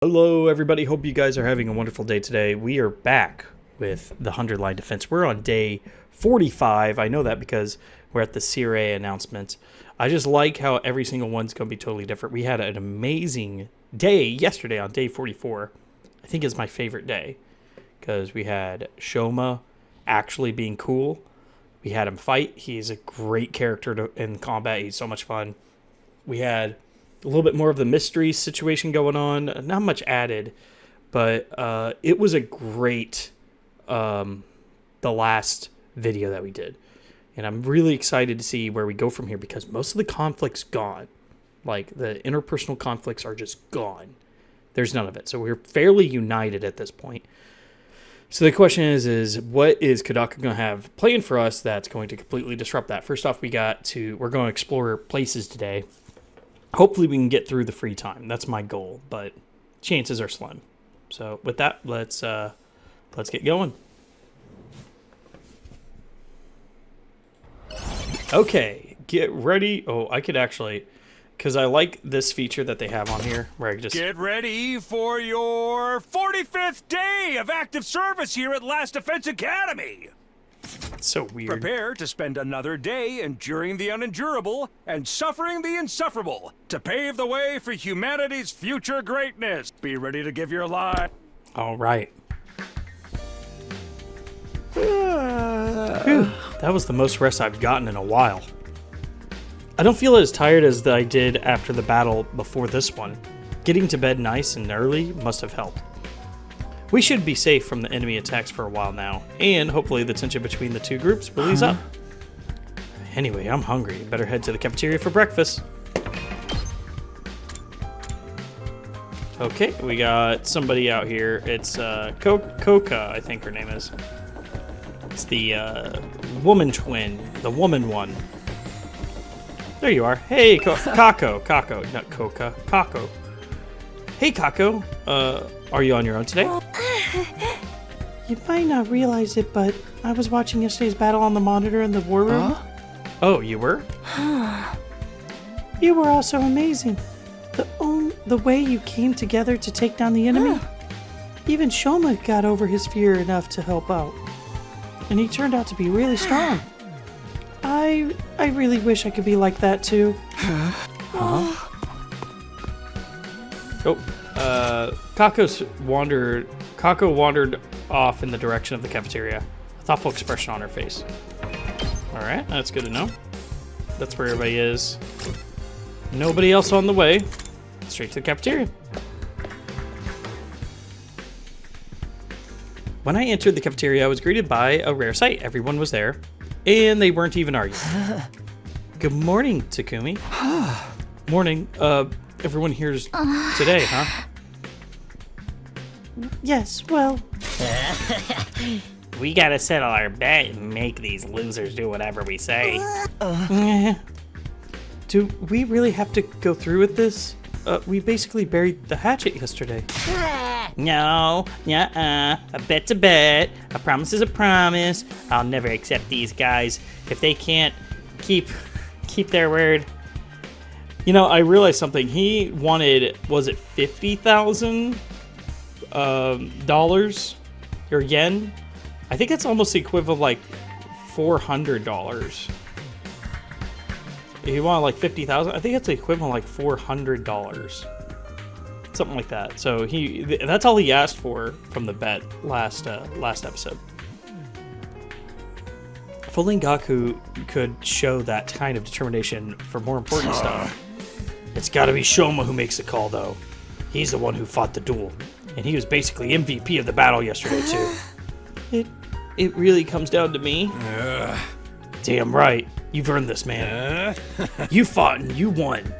Hello everybody, hope you guys are having a wonderful day today. We are back with the 100-line defense. We're on day 45. I know that because we're at the CRA announcement. I just like how every single one's going to be totally different. We had an amazing day yesterday on day 44. I think it's my favorite day because we had Shouma actually being cool. We had him fight. He's a great character in combat. He's so much fun. We had a little bit more of the mystery situation going on. Not much added, but it was a great, the last video that we did. And I'm really excited to see where we go from here because most of the conflict's gone. Like, the interpersonal conflicts are just gone. There's none of it. So we're fairly united at this point. So the question is what is Kodaka going to have planned for us that's going to completely disrupt that? First off, we're going to explore places today. Hopefully we can get through the free time. That's my goal, but chances are slim. So with that, let's get going. Okay, get ready. Oh, I could actually, because I like this feature that they have on here where I can just get ready for your 45th day of active service here at Last Defense Academy. It's so weird. Prepare to spend another day enduring the unendurable and suffering the insufferable to pave the way for humanity's future greatness. Be ready to give your life. All right. Whew, that was the most rest I've gotten in a while. I don't feel as tired as I did after the battle before this one. Getting to bed nice and early must have helped. We should be safe from the enemy attacks for a while now, and hopefully the tension between the two groups will ease up. Anyway, I'm hungry. Better head to the cafeteria for breakfast. Okay, we got somebody out here. It's Coca, I think her name is. It's the woman twin, the woman one. There you are. Hey, Kako, not Coca, Kako. Hey, Kako. Are you on your own today? You might not realize it, but I was watching yesterday's battle on the monitor in the war room. Oh, you were? You were also amazing. The way you came together to take down the enemy. Even Shouma got over his fear enough to help out. And he turned out to be really strong. I really wish I could be like that too. Oh, Kako wandered off in the direction of the cafeteria. A thoughtful expression on her face. All right, that's good to know. That's where everybody is. Nobody else on the way. Straight to the cafeteria. When I entered the cafeteria, I was greeted by a rare sight. Everyone was there, and they weren't even arguing. Good morning, Takumi. Morning. Everyone here's today, huh? Yes, well... We gotta settle our bet and make these losers do whatever we say. Do we really have to go through with this? We basically buried the hatchet yesterday. No, a bet's a bet, a promise is a promise. I'll never accept these guys if they can't keep their word. You know, I realized something. He wanted, was it $50,000 dollars or yen? I think it's almost the equivalent of like $400. He wanted like 50,000. I think it's the equivalent of like $400, something like that. So that's all he asked for from the bet last episode. If only Gaku could show that kind of determination for more important stuff. It's got to be Shouma who makes the call, though. He's the one who fought the duel, and he was basically MVP of the battle yesterday too. It really comes down to me. Damn right. You've earned this, man. You fought and you won.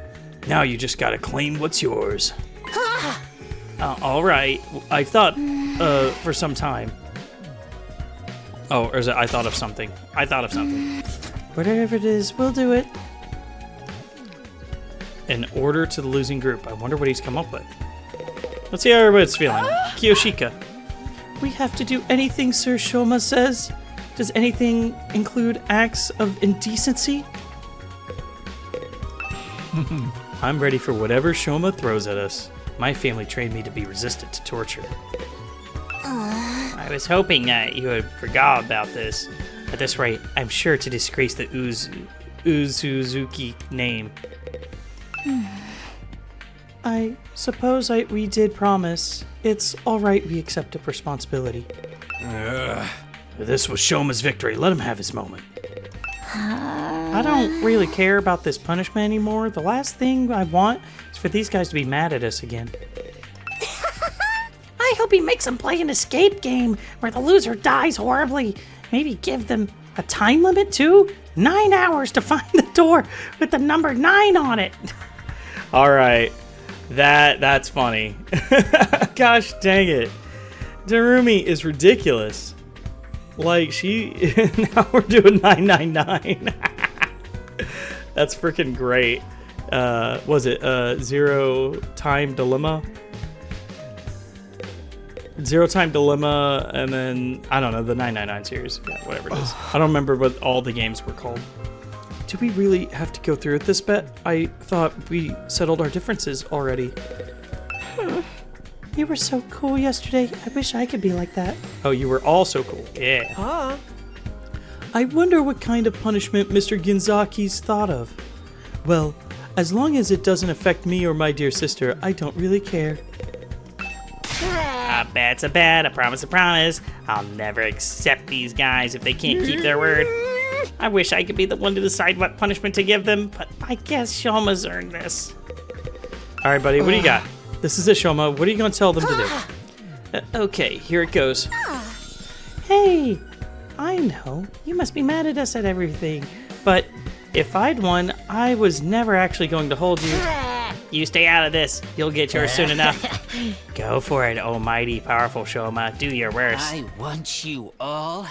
Now you just gotta claim what's yours. All right. I thought for some time. Oh, or is it I thought of something? I thought of something. Whatever it is, we'll do it. An order to the losing group. I wonder what he's come up with. Let's see how everybody's feeling. Kiyoshika. We have to do anything Sir Shouma says. Does anything include acts of indecency? I'm ready for whatever Shouma throws at us. My family trained me to be resistant to torture. I was hoping that you had forgot about this. At this rate, I'm sure to disgrace the Uzuzuki name. I suppose we did promise. It's all right, we accept the responsibility. This was Shouma's victory. Let him have his moment. I don't really care about this punishment anymore. The last thing I want is for these guys to be mad at us again. I hope he makes them play an escape game where the loser dies horribly. Maybe give them a time limit too? 9 hours to find the door with the number 9 on it. All right. That's funny. Gosh dang it. Darumi is ridiculous. Like, now we're doing 999. That's freaking great. Was it Zero Time Dilemma? Zero Time Dilemma, and then, I don't know, the 999 series. Yeah, whatever it is. I don't remember what all the games were called. Do we really have to go through with this bet? I thought we settled our differences already. You were so cool yesterday. I wish I could be like that. Oh, you were all so cool. Yeah. I wonder what kind of punishment Mr. Ginzaki's thought of. Well, as long as it doesn't affect me or my dear sister, I don't really care. A bet's a bet, a promise a promise. I'll never accept these guys if they can't keep their word. I wish I could be the one to decide what punishment to give them, but I guess Shouma's earned this. All right, buddy, what do you got? This is it, Shouma. What are you going to tell them to do? Okay, here it goes. Hey, I know. You must be mad at us at everything. But if I'd won, I was never actually going to hold you. You stay out of this. You'll get yours soon enough. Go for it, almighty powerful Shouma. Do your worst. I want you all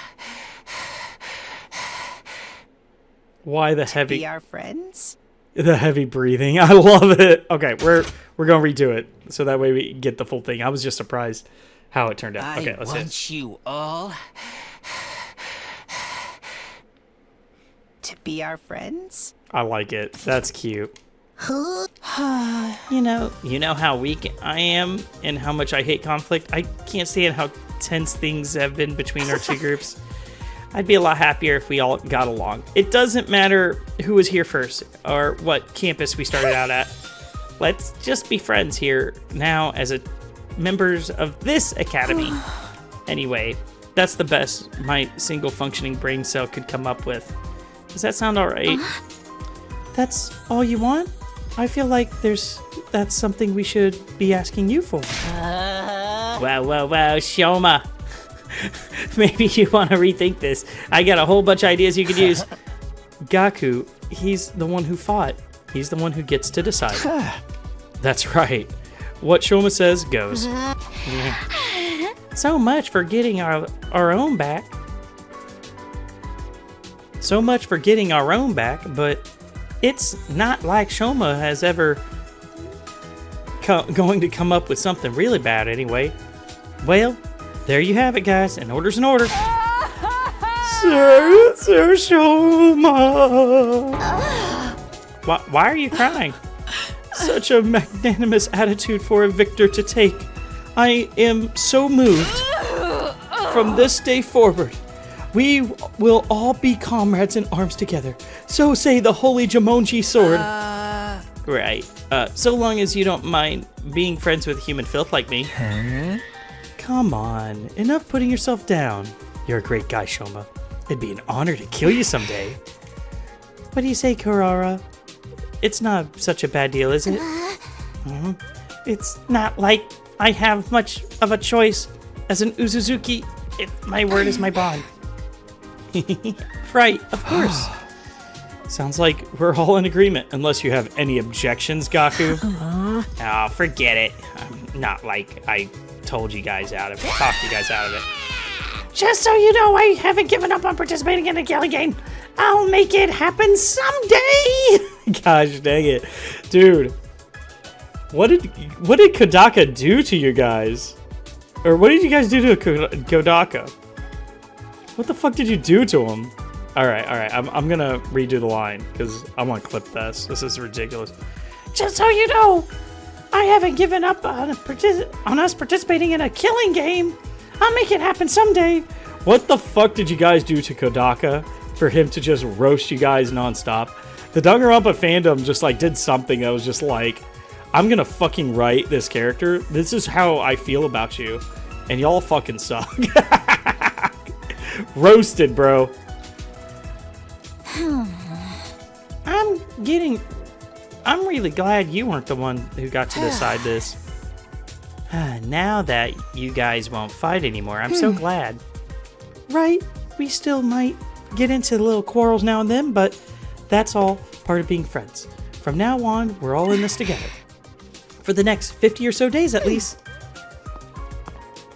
Why the to heavy... be our friends. The heavy breathing. I love it. Okay, we're going to redo it so that way we get the full thing. I was just surprised how it turned out. Okay, let's want hit. you all to be our friends. I like it. That's cute. You know, You know how weak I am and how much I hate conflict? I can't stand how tense things have been between our two groups. I'd be a lot happier if we all got along. It doesn't matter who was here first or what campus we started out at. Let's just be friends here now as members of this academy. Anyway, that's the best my single functioning brain cell could come up with. Does that sound alright? that's all you want? I feel like that's something we should be asking you for. Wow, Shouma. Maybe you want to rethink this. I got a whole bunch of ideas you could use. Gaku, he's the one who fought. He's the one who gets to decide. That's right. What Shouma says goes. So much for getting our own back. So much for getting our own back, but it's not like Shouma has ever going to come up with something really bad anyway. Well, there you have it, guys. An order's an order. Sir Shouma. Why are you crying? Such a magnanimous attitude for a victor to take. I am so moved. From this day forward, we will all be comrades in arms together. So say the holy Jumonji sword. Right. So long as you don't mind being friends with human filth like me. Come on, enough putting yourself down. You're a great guy, Shouma. It'd be an honor to kill you someday. What do you say, Kurara? It's not such a bad deal, is it? It's not like I have much of a choice as an Uzuzuki if my word is my bond. Right, of course. Sounds like we're all in agreement, unless you have any objections, Gaku. Oh, forget it. Not like I told you guys out of it, talked you guys out of it. Just so you know, I haven't given up on participating in a Kelly game. I'll make it happen someday. Gosh dang it. Dude, what did Kodaka do to you guys? Or what did you guys do to Kodaka? What the fuck did you do to him? Alright, I'm gonna redo the line, because I want to clip this. This is ridiculous. Just so you know, I haven't given up on us participating in a killing game. I'll make it happen someday. What the fuck did you guys do to Kodaka for him to just roast you guys nonstop? The Danganronpa fandom just like did something that was just like, I'm gonna fucking write this character. This is how I feel about you, and y'all fucking suck. Roasted, bro. I'm really glad you weren't the one who got to decide this. Now that you guys won't fight anymore, I'm so glad. Right? We still might get into little quarrels now and then, but that's all part of being friends. From now on, we're all in this together. For the next 50 or so days, at least.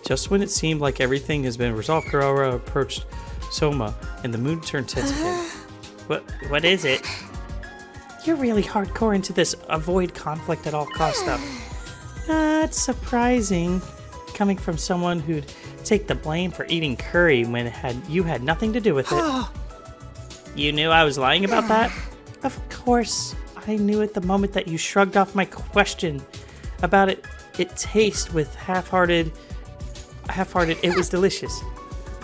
Just when it seemed like everything has been resolved, Kurara approached Soma, and the mood turned tense again. What is it? You're really hardcore into this avoid conflict at all cost stuff. Not surprising, coming from someone who'd take the blame for eating curry when you had nothing to do with it. You knew I was lying about that? Of course, I knew at the moment that you shrugged off my question about it. It tasted with half-hearted, it was delicious.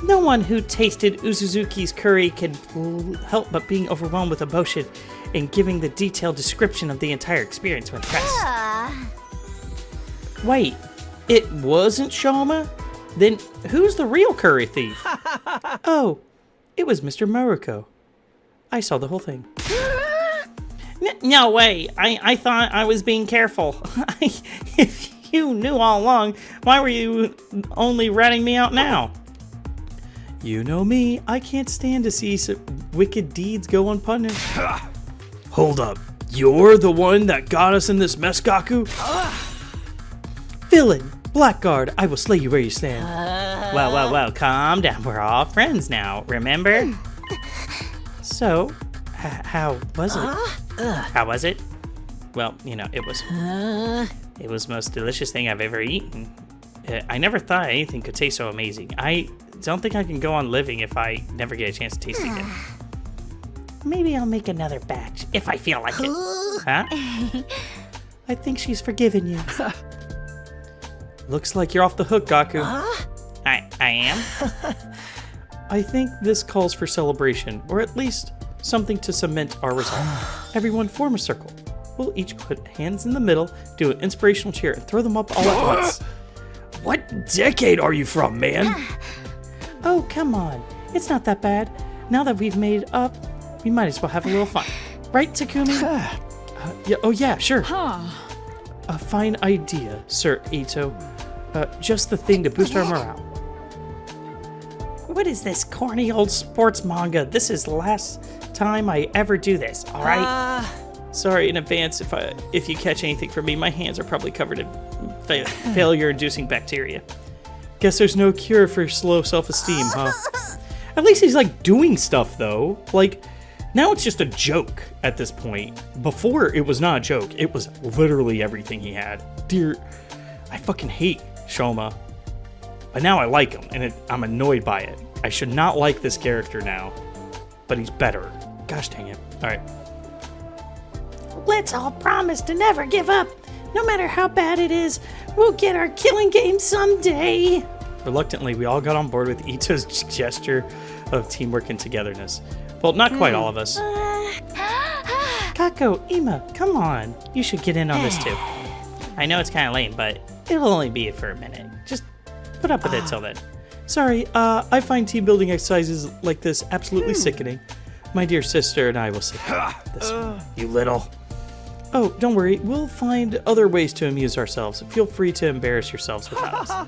No one who tasted Uzuzuki's curry can help but being overwhelmed with emotion and giving the detailed description of the entire experience when pressed. Wait, it wasn't Shouma? Then who's the real curry thief? Oh, it was Mr. Maruko. I saw the whole thing. No way, I thought I was being careful. If you knew all along, why were you only ratting me out now? You know me, I can't stand to see wicked deeds go unpunished. Hold up. You're the one that got us in this mess, Gaku? Villain, Blackguard, I will slay you where you stand. Well, calm down. We're all friends now, remember? So, how was it? How was it? Well, you know, it was the most delicious thing I've ever eaten. I never thought anything could taste so amazing. I don't think I can go on living if I never get a chance to taste it again. Maybe I'll make another batch If I feel like it. Huh? I think she's forgiven you. Looks like you're off the hook, Gaku. I am? I think this calls for celebration, or at least something to cement our resolve. Everyone form a circle. We'll each put hands in the middle, do an inspirational cheer, and throw them up all at once. What decade are you from, man? Oh, come on. It's not that bad. Now that we've made up, we might as well have a little fun. Right, Takumi? Yeah, sure. A fine idea, Sir Ito. Just the thing to boost our morale. What is this corny old sports manga? This is the last time I ever do this, alright? Sorry in advance if you catch anything from me. My hands are probably covered in failure-inducing bacteria. Guess there's no cure for slow self-esteem, huh? At least he's like doing stuff though. Like, now it's just a joke at this point. Before it was not a joke. It was literally everything he had. Dear, I fucking hate Shouma. But now I like him, and I'm annoyed by it. I should not like this character now. But he's better. Gosh dang it. Alright. Let's all promise to never give up. No matter how bad it is, we'll get our killing game someday. Reluctantly, we all got on board with Ito's gesture of teamwork and togetherness. Well, not quite all of us. Kako, Ima, come on. You should get in on this too. I know it's kind of lame, but it'll only be for a minute. Just put up with it till then. Sorry, I find team building exercises like this absolutely sickening. My dear sister and I will sit this one. You little. Oh, don't worry. We'll find other ways to amuse ourselves. Feel free to embarrass yourselves without us.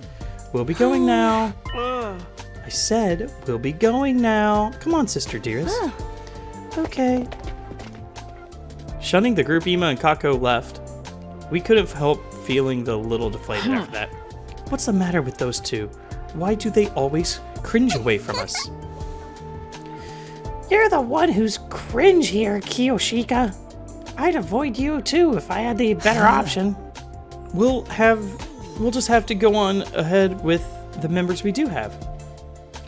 We'll be going now. I said we'll be going now. Come on, sister dearest. Okay. Shunning the group, Ima and Kako left. We could have helped feeling the little deflated after that. What's the matter with those two? Why do they always cringe away from us? You're the one who's cringe here, Kiyoshika. I'd avoid you too if I had the better option. We'll just have to go on ahead with the members we do have.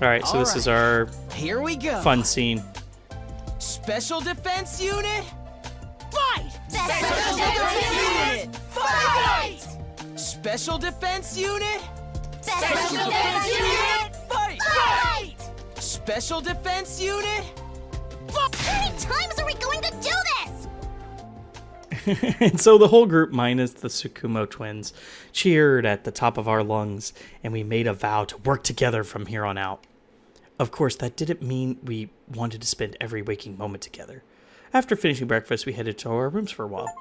Alright, so this is our Here we go. fun scene. Special Defense Unit, fight! Special Defense Unit, fight! Special Defense Unit? Special Defense Unit! Fight! Fight! Special Defense Unit? How many times are we going to do this? And so the whole group, minus the Tsukumo twins, cheered at the top of our lungs, and we made a vow to work together from here on out. Of course, that didn't mean we wanted to spend every waking moment together. After finishing breakfast, we headed to our rooms for a while.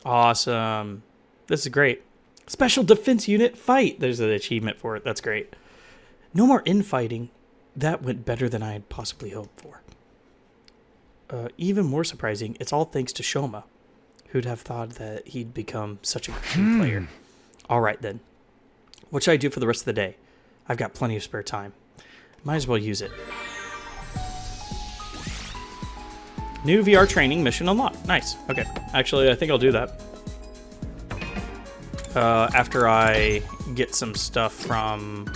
Awesome. This is great. Special Defense Unit fight. There's an achievement for it. That's great. No more infighting. That went better than I had possibly hoped for. Even more surprising, it's all thanks to Shouma. Who'd have thought that he'd become such a great player? All right, then. What should I do for the rest of the day? I've got plenty of spare time. Might as well use it. New VR training mission unlocked. Nice. Okay. Actually, I think I'll do that. After I get some stuff from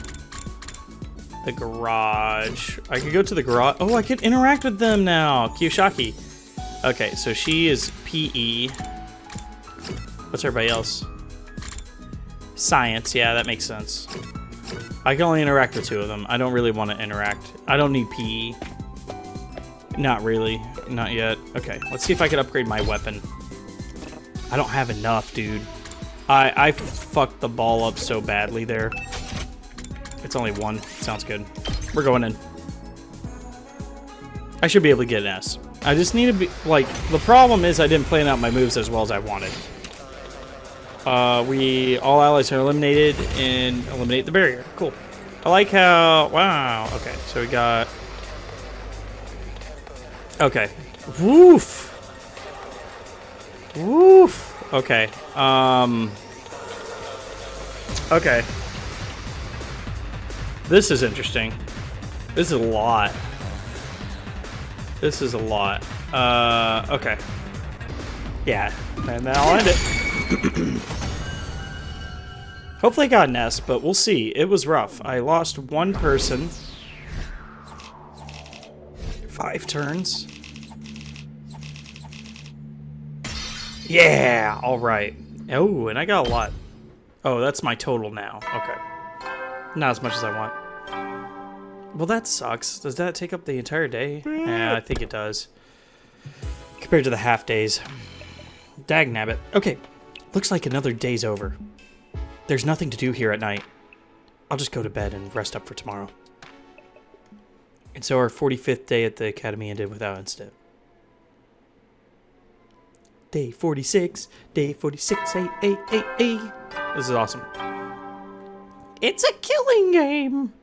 the garage. I could go to the garage. Oh, I could interact with them now. Kiyosaki. Okay, so she is PE. What's everybody else? Science. Yeah, that makes sense. I can only interact with 2 of them. I don't really want to interact. I don't need PE. Not really. Not yet. Okay, let's see if I can upgrade my weapon. I don't have enough, dude. I fucked the ball up so badly there. It's only 1. Sounds good. We're going in. I should be able to get an S. I just need to be, like, the problem is I didn't plan out my moves as well as I wanted. All allies are eliminated and eliminate the barrier. Cool. I like how, wow. Okay, so we got, okay. Woof. Woof. Okay. Okay. This is interesting. This is a lot. This is a lot. Okay. Yeah, and then I'll end it. Hopefully I got an S, but we'll see. It was rough. I lost 1 person. 5 turns. Yeah, all right. Oh, and I got a lot. Oh, that's my total now. Okay. Not as much as I want. Well, that sucks. Does that take up the entire day? Yeah, I think it does. Compared to the half days. Dagnabbit. Okay, looks like another day's over. There's nothing to do here at night. I'll just go to bed and rest up for tomorrow. And so our 45th day at the academy ended without incident. Day 46, day 46, ay. This is awesome. It's a killing game.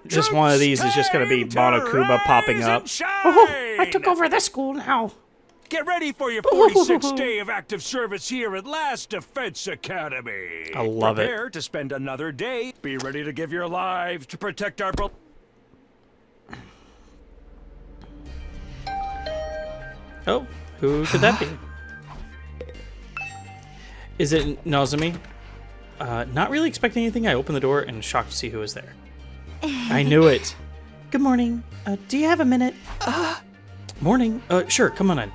Just one of these is just going to be Monokuba popping up. Oh, I took over this school now. Get ready for your 46th day of active service here at Last Defense Academy. I love it. Prepare to spend another day. Be ready to give your lives to protect our... Oh, who could that be? Is it Nozomi? Not really expecting anything. I opened the door and shocked to see who was there. I knew it. Good morning. Do you have a minute? Morning. Sure, come on in.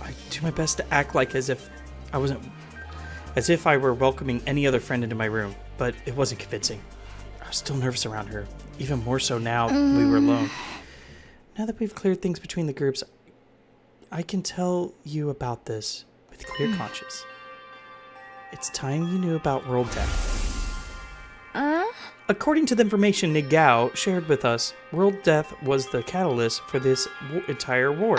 I do my best to act like as if I were welcoming any other friend into my room, but it wasn't convincing. I was still nervous around her, even more so now we were alone. Now that we've cleared things between the groups, I can tell you about this with clear conscience. It's time you knew about world death. According to the information Nigao shared with us, world death was the catalyst for this entire war.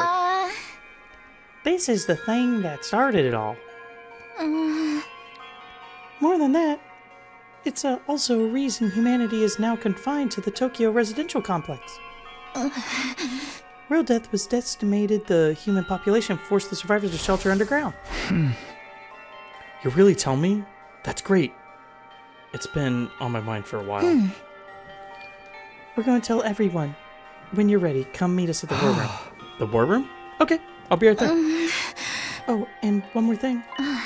This is the thing that started it all. More than that, it's also a reason humanity is now confined to the Tokyo residential complex. World death was decimated the human population, forced the survivors to shelter underground. You really tell me? That's great. It's been on my mind for a while. We're going to tell everyone. When you're ready, come meet us at the war room. The war room? Okay, I'll be right there. Oh, and one more thing. You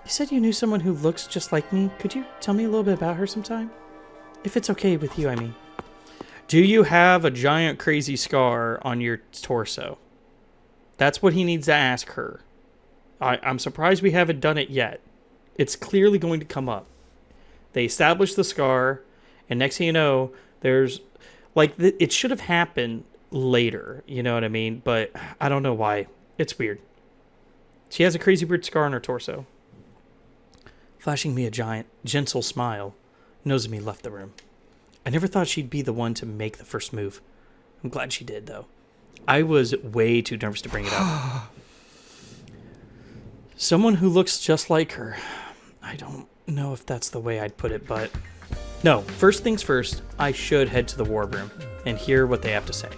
said you knew someone who looks just like me. Could you tell me a little bit about her sometime? If it's okay with you, I mean. Do you have a giant crazy scar on your torso? That's what he needs to ask her. I'm surprised we haven't done it yet. It's clearly going to come up. They established the scar, and next thing you know, there's like it should have happened later. You know what I mean? But I don't know why. It's weird. She has a crazy weird scar on her torso. Flashing me a giant, gentle smile, Nozomi left the room. I never thought she'd be the one to make the first move. I'm glad she did, though. I was way too nervous to bring it up. Someone who looks just like her. I don't know if that's the way I'd put it, but... No, first things first, I should head to the war room and hear what they have to say.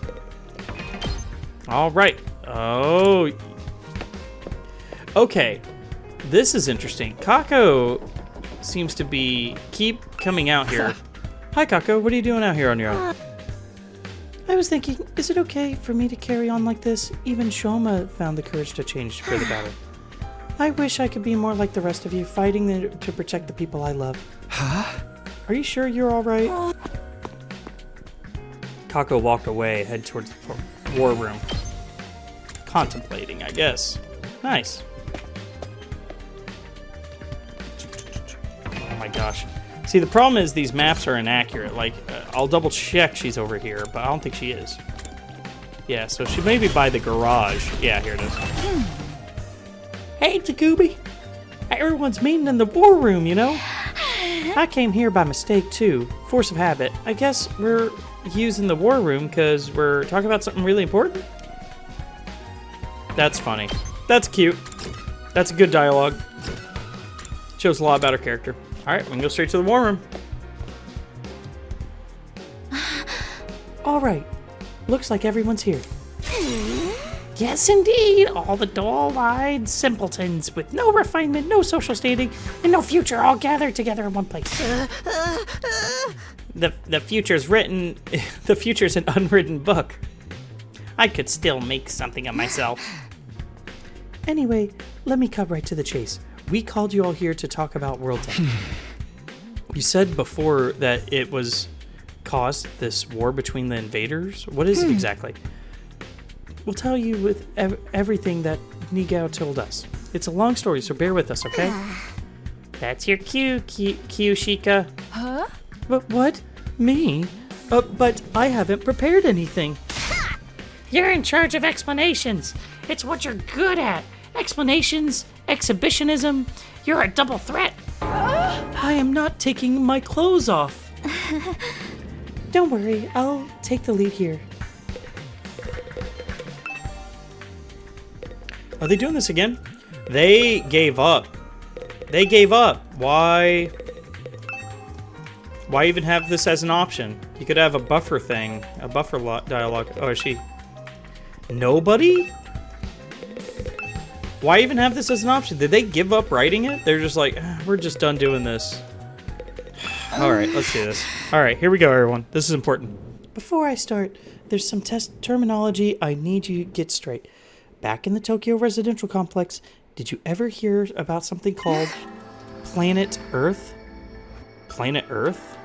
All right. Oh. Okay. This is interesting. Kako seems to keep coming out here. Hi, Kako. What are you doing out here on your own? I was thinking, is it okay for me to carry on like this? Even Shouma found the courage to change for the better. I wish I could be more like the rest of you, fighting to protect the people I love. Huh? Are you sure you're all right? Kako walked away, head towards the war room. Contemplating, I guess. Nice. Oh my gosh. See, the problem is these maps are inaccurate. Like, I'll double check she's over here, but I don't think she is. Yeah, so she may be by the garage. Yeah, here it is. Hey, Takubi. Everyone's meeting in the war room, you know? I came here by mistake, too. Force of habit. I guess we're using the war room because we're talking about something really important? That's funny. That's cute. That's good dialogue. Shows a lot about her character. Alright, we can go straight to the war room. All right. Looks like everyone's here. Yes, indeed. All the dull-eyed simpletons with no refinement, no social standing, and no future all gathered together in one place. The future's written. The future's an unwritten book. I could still make something of myself. Anyway, let me cut right to the chase. We called you all here to talk about World End. You said before that it was caused this war between the invaders. What is it exactly? We'll tell you with everything that Nigao told us. It's a long story, so bear with us, okay? That's your cue, Shika. Huh? But what? Me? But I haven't prepared anything. You're in charge of explanations. It's what you're good at. Explanations, exhibitionism. You're a double threat. I am not taking my clothes off. Don't worry, I'll take the lead here. Are they doing this again? They gave up. They gave up. Why even have this as an option? You could have a buffer thing, a buffer dialogue. Oh, is she? Nobody? Why even have this as an option? Did they give up writing it? They're just like, we're just done doing this. All right, let's do this. All right, here we go, everyone. This is important. Before I start, there's some test terminology I need you to get straight. Back in the Tokyo residential complex, did you ever hear about something called Planet Earth? Planet Earth?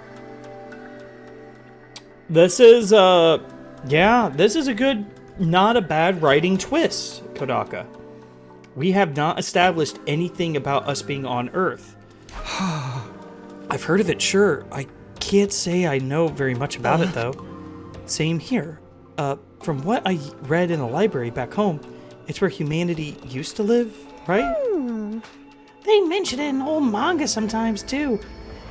This is, this is a good, not a bad writing twist, Kodaka. We have not established anything about us being on Earth. I've heard of it, sure. I can't say I know very much about it, though. Same here. From what I read in the library back home, it's where humanity used to live, right? They mention it in old manga sometimes, too.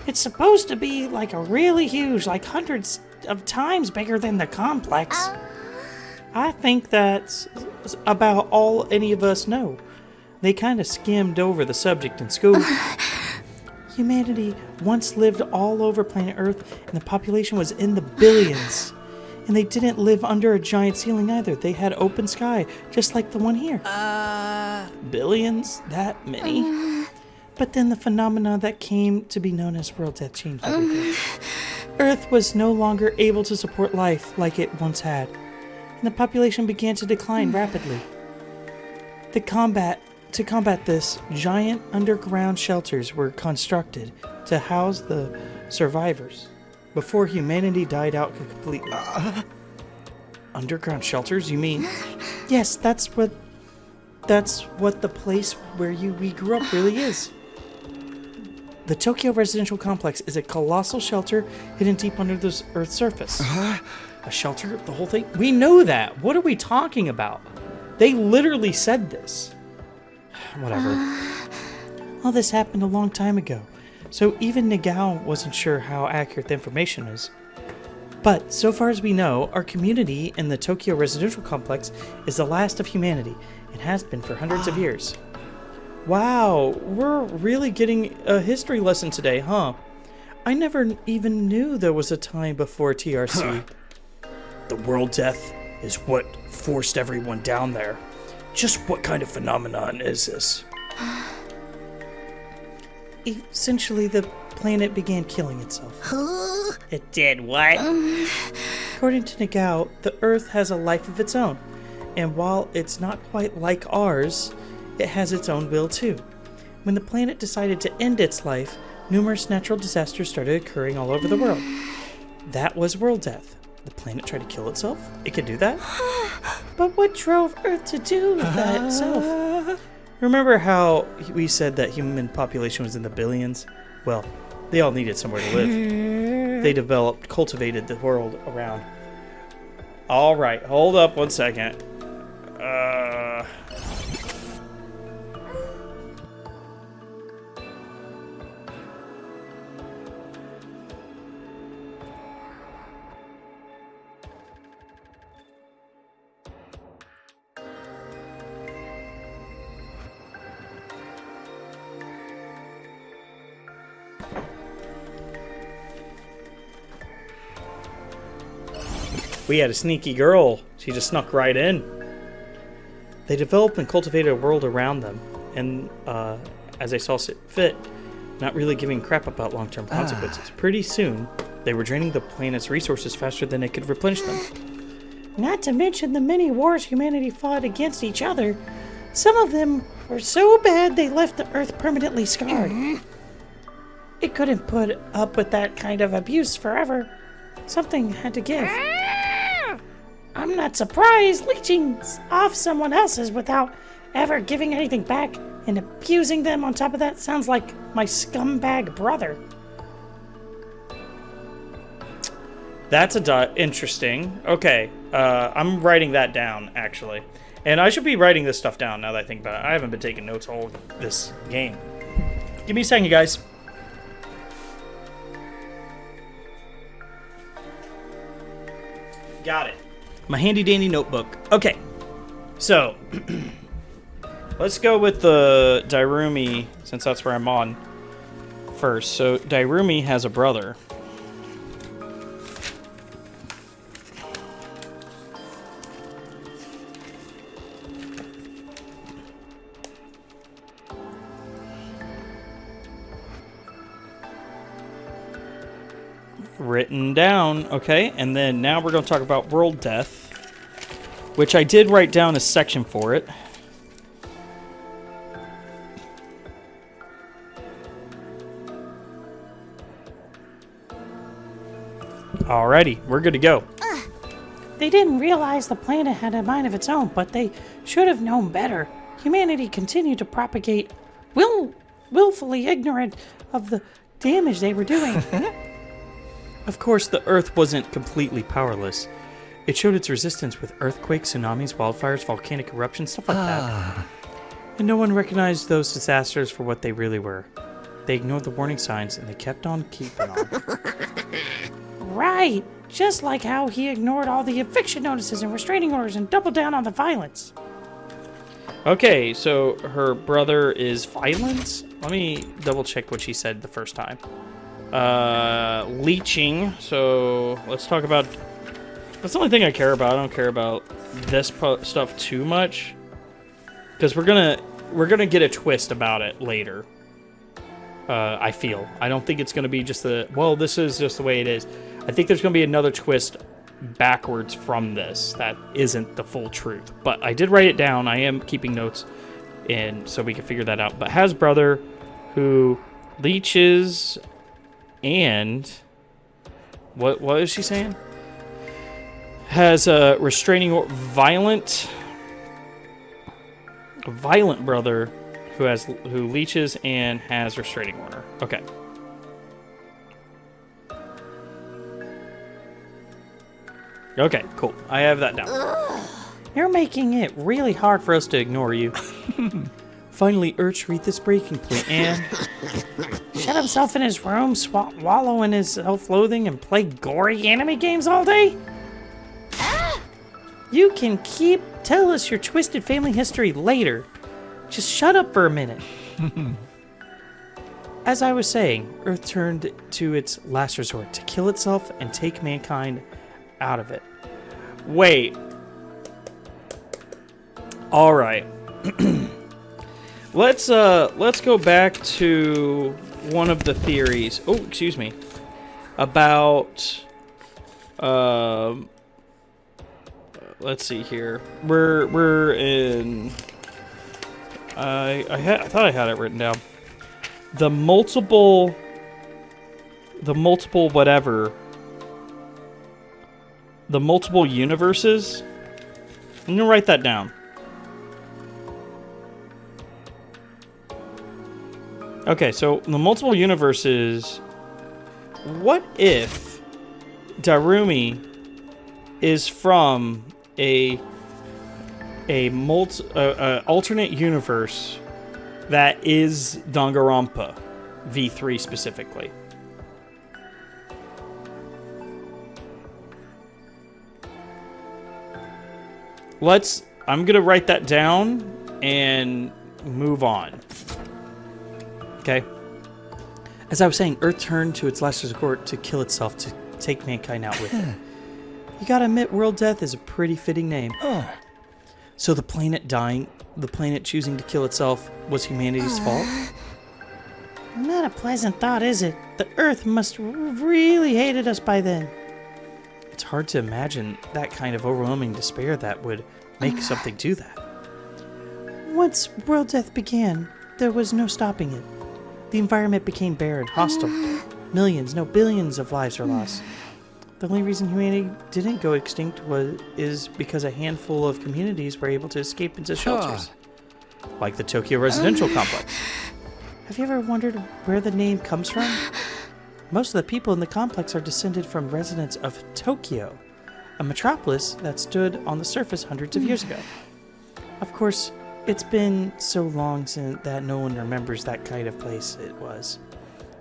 It's supposed to be like a really huge, like hundreds of times bigger than the complex. I think that's about all any of us know. They kind of skimmed over the subject in school. Humanity once lived all over planet Earth, and the population was in the billions. And they didn't live under a giant ceiling either. They had open sky, just like the one here. Billions? That many? But then the phenomena that came to be known as world death changed everything. Earth was no longer able to support life like it once had, and the population began to decline rapidly. To combat this, giant underground shelters were constructed to house the survivors before humanity died out completely. Underground shelters, you mean? Yes, that's what that's what the place where we grew up really is. The Tokyo residential complex is a colossal shelter hidden deep under the Earth's surface. A shelter? The whole thing? We know that. What are we talking about? They literally said this. Whatever. All this happened a long time ago, so even Nagao wasn't sure how accurate the information is. But so far as we know, our community in the Tokyo residential complex is the last of humanity and has been for hundreds of years. Wow, we're really getting a history lesson today, huh? I never even knew there was a time before TRC. The world death is what forced everyone down there. Just what kind of phenomenon is this? Essentially, the planet began killing itself. It did what? According to Nagao, the Earth has a life of its own, and while it's not quite like ours, it has its own will too. When the planet decided to end its life, numerous natural disasters started occurring all over the world. That was world death. The planet tried to kill itself? It could do that? But what drove Earth to do that itself? Remember how we said that human population was in the billions? Well, they all needed somewhere to live. They cultivated the world around. All right, hold up one second. We had a sneaky girl. She just snuck right in. They developed and cultivated a world around them, and as they saw fit, not really giving crap about long-term consequences. Pretty soon, they were draining the planet's resources faster than it could replenish them. Not to mention the many wars humanity fought against each other. Some of them were so bad they left the Earth permanently scarred. It couldn't put up with that kind of abuse forever. Something had to give. I'm not surprised leeching off someone else's without ever giving anything back and abusing them on top of that sounds like my scumbag brother. That's interesting. Okay, I'm writing that down, actually. And I should be writing this stuff down now that I think about it. I haven't been taking notes all of this game. Give me a second, guys. Got it. My handy-dandy notebook. Okay, so let's go with the Dairumi, since that's where I'm on first. So Dairumi has a brother. Written down, okay, and then now we're going to talk about world death, which I did write down a section for it. Alrighty, we're good to go. They didn't realize the planet had a mind of its own, but they should have known better. Humanity continued to propagate, willfully ignorant of the damage they were doing. Of course, the Earth wasn't completely powerless. It showed its resistance with earthquakes, tsunamis, wildfires, volcanic eruptions, stuff like that. And no one recognized those disasters for what they really were. They ignored the warning signs and they kept on keeping on. Right, just like how he ignored all the eviction notices and restraining orders and doubled down on the violence. Okay, so her brother is violent? Let me double check what she said the first time. Leeching. So let's talk about. That's the only thing I care about. I don't care about this stuff too much, because we're gonna get a twist about it later. I feel. I don't think it's gonna be just this is just the way it is. I think there's gonna be another twist backwards from this that isn't the full truth. But I did write it down. I am keeping notes, and so we can figure that out. But has brother who leeches. And what is she saying? Has a restraining violent. violent brother who leeches and has restraining order. Okay. Okay, cool. I have that down. You're making it really hard for us to ignore you. Finally, Urch read this breaking point and Shut himself in his room, wallow in his self-loathing, and play gory anime games all day? You can tell us your twisted family history later. Just shut up for a minute. As I was saying, Earth turned to its last resort to kill itself and take mankind out of it. Wait. All right. Let's go back to one of the theories. Oh, excuse me. About let's see here. We're in I thought I had it written down. The multiple whatever. The multiple universes. I'm gonna write that down. Okay, so the multiple universes. What if Darumi is from a alternate universe that is Danganronpa V3 specifically? I'm gonna write that down and move on. Okay. As I was saying, Earth turned to its last resort to kill itself to take mankind out with it. You gotta admit, world death is a pretty fitting name. So the planet choosing to kill itself was humanity's fault? Not a pleasant thought, is it? The Earth must have really hated us by then. It's hard to imagine that kind of overwhelming despair that would make something do that. Once world death began, there was no stopping it. The environment became barren, hostile. Millions, no billions of lives were lost. The only reason humanity didn't go extinct is because a handful of communities were able to escape into shelters. Like the Tokyo residential complex. Have you ever wondered where the name comes from? Most of the people in the complex are descended from residents of Tokyo, a metropolis that stood on the surface hundreds of years ago. Of course, it's been so long since that no one remembers that kind of place it was,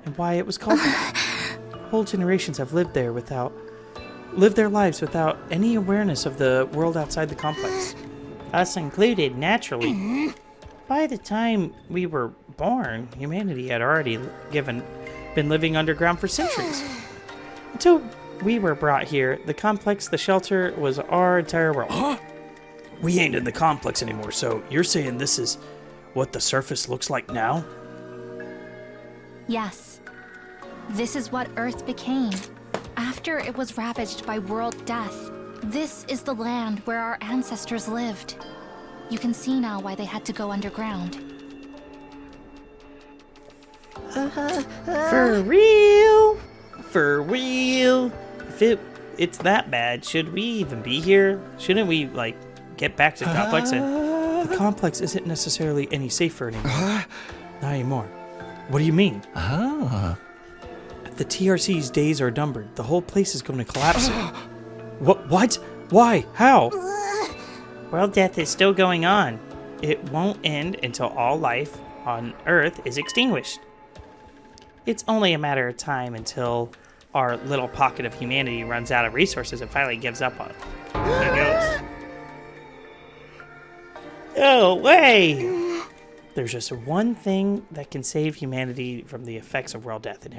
and why it was called that. Whole generations have lived their lives without any awareness of the world outside the complex. Us included, naturally. By the time we were born, humanity had already been living underground for centuries. Until we were brought here, the complex, the shelter, was our entire world. We ain't in the complex anymore, so you're saying this is what the surface looks like now? Yes. This is what Earth became. After it was ravaged by world death, this is the land where our ancestors lived. You can see now why they had to go underground. For real? For real? If it's that bad, should we even be here? Shouldn't we, get back to the complex and... The complex isn't necessarily any safer anymore. Not anymore. What do you mean? The TRC's days are numbered. The whole place is going to collapse. What? Why? How? World death is still going on. It won't end until all life on Earth is extinguished. It's only a matter of time until our little pocket of humanity runs out of resources and finally gives up on it. There goes. No way! There's just one thing that can save humanity from the effects of world death and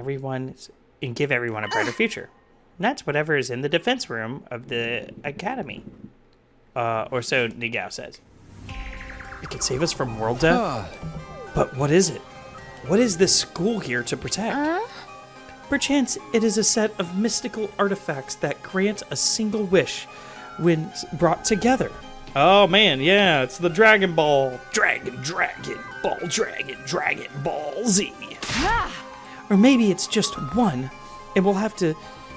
give everyone a brighter future. And that's whatever is in the defense room of the academy. Or so Nigao says. It can save us from world death? But what is it? What is this school here to protect? Perchance it is a set of mystical artifacts that grant a single wish when brought together. Oh man, yeah, it's the Dragon Ball. Dragon Ball Z. Or maybe it's just one, and we'll have to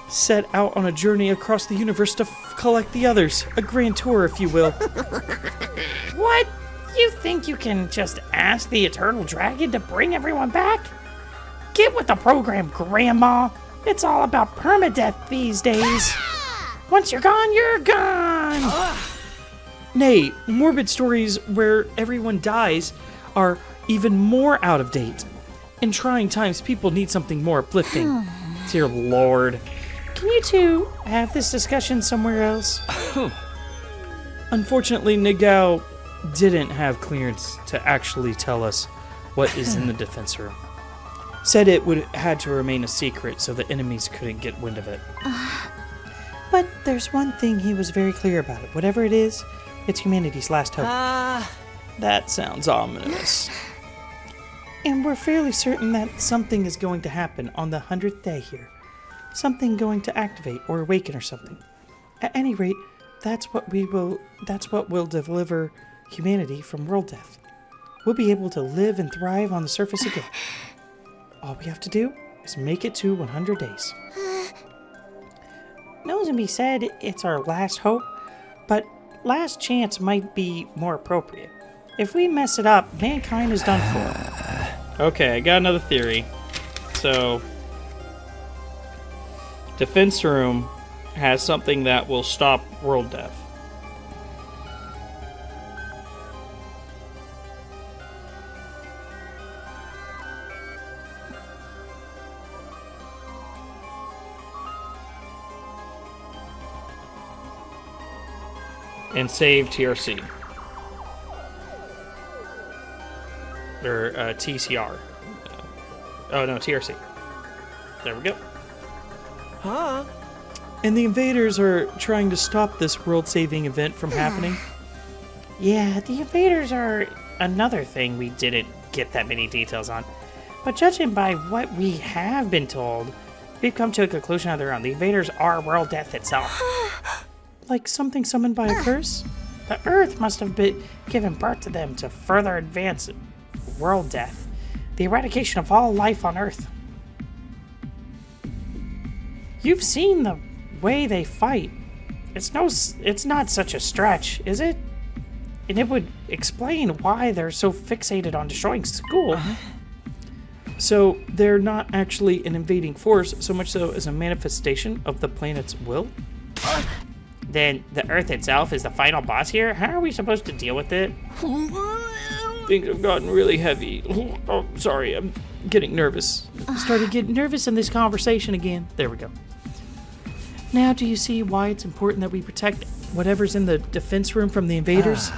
set out on a journey across the universe to collect the others. A grand tour, if you will. What? You think you can just ask the Eternal Dragon to bring everyone back? Get with the program, Grandma. It's all about permadeath these days. Once you're gone, you're gone. Nay, morbid stories where everyone dies are even more out of date. In trying times, people need something more uplifting. Dear Lord. Can you two have this discussion somewhere else? Unfortunately, Nagao didn't have clearance to actually tell us what is in the defense room. Said it would had to remain a secret so the enemies couldn't get wind of it. But there's one thing he was very clear about. It. Whatever it is, it's humanity's last hope. That sounds ominous. And we're fairly certain that something is going to happen on the 100th day here. Something going to activate or awaken or something. At any rate, that's what will deliver humanity from world death. We'll be able to live and thrive on the surface again. All we have to do is make it to 100 days. Nozomi said it's our last hope, but last chance might be more appropriate. If we mess it up, mankind is done for. Okay, I got another theory. So, defense room has something that will stop world death. And save TRC. Or TCR. Oh no, TRC. There we go. And the invaders are trying to stop this world-saving event from happening. Yeah, the invaders are another thing we didn't get that many details on. But judging by what we have been told, we've come to a conclusion of their own. The invaders are world death itself. Like something summoned by a curse? The Earth must have been given birth to them to further advance world death, the eradication of all life on Earth. You've seen the way they fight. It's not such a stretch, is it? And it would explain why they're so fixated on destroying school. So they're not actually an invading force, so much so as a manifestation of the planet's will? Then the Earth itself is the final boss here? How are we supposed to deal with it? Things have gotten really heavy. Oh, sorry, I'm getting nervous. Started getting nervous in this conversation again. There we go. Now do you see why it's important that we protect whatever's in the defense room from the invaders?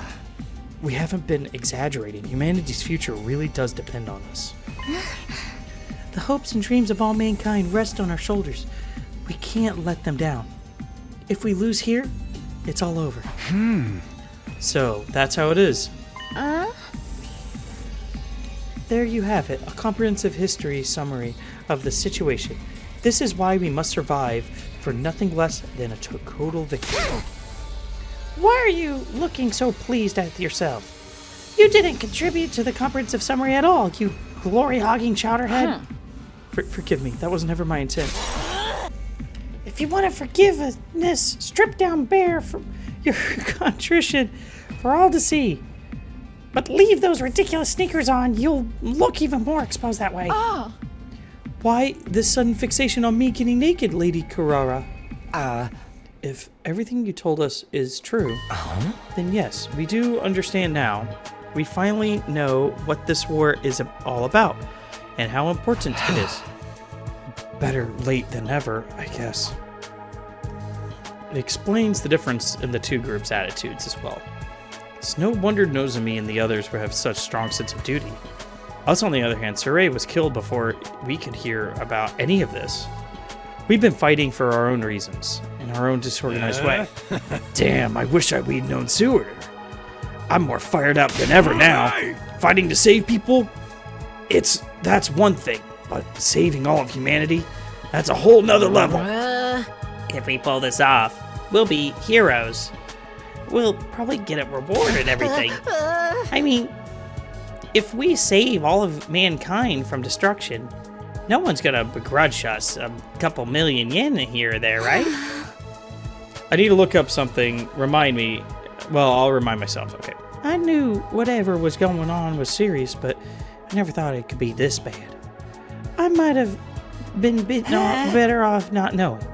We haven't been exaggerating. Humanity's future really does depend on us. The hopes and dreams of all mankind rest on our shoulders. We can't let them down. If we lose here, it's all over. So, that's how it is. There you have it, a comprehensive history summary of the situation. This is why we must survive for nothing less than a total victory. Why are you looking so pleased at yourself? You didn't contribute to the comprehensive summary at all, you glory-hogging chowderhead. Forgive me, that was never my intent. If you want forgiveness, strip down bare for your contrition for all to see. But leave those ridiculous sneakers on, you'll look even more exposed that way. Why this sudden fixation on me getting naked, Lady Kurara? If everything you told us is true, then yes, we do understand now. We finally know what this war is all about, and how important it is. Better late than never, I guess. It explains the difference in the two groups' attitudes as well. It's no wonder Nozomi and the others would have such strong sense of duty. Us, on the other hand, Saray was killed before we could hear about any of this. We've been fighting for our own reasons, in our own disorganized way. Damn, I wish we'd known sooner. I'm more fired up than ever now. Fighting to save people? That's one thing, but saving all of humanity? That's a whole nother level. If we pull this off, we'll be heroes. We'll probably get a reward and everything. I mean, if we save all of mankind from destruction, no one's gonna begrudge us a couple million yen here or there, right? I need to look up something. Remind me. Well, I'll remind myself. Okay. I knew whatever was going on was serious, but I never thought it could be this bad. I might have been better off not knowing.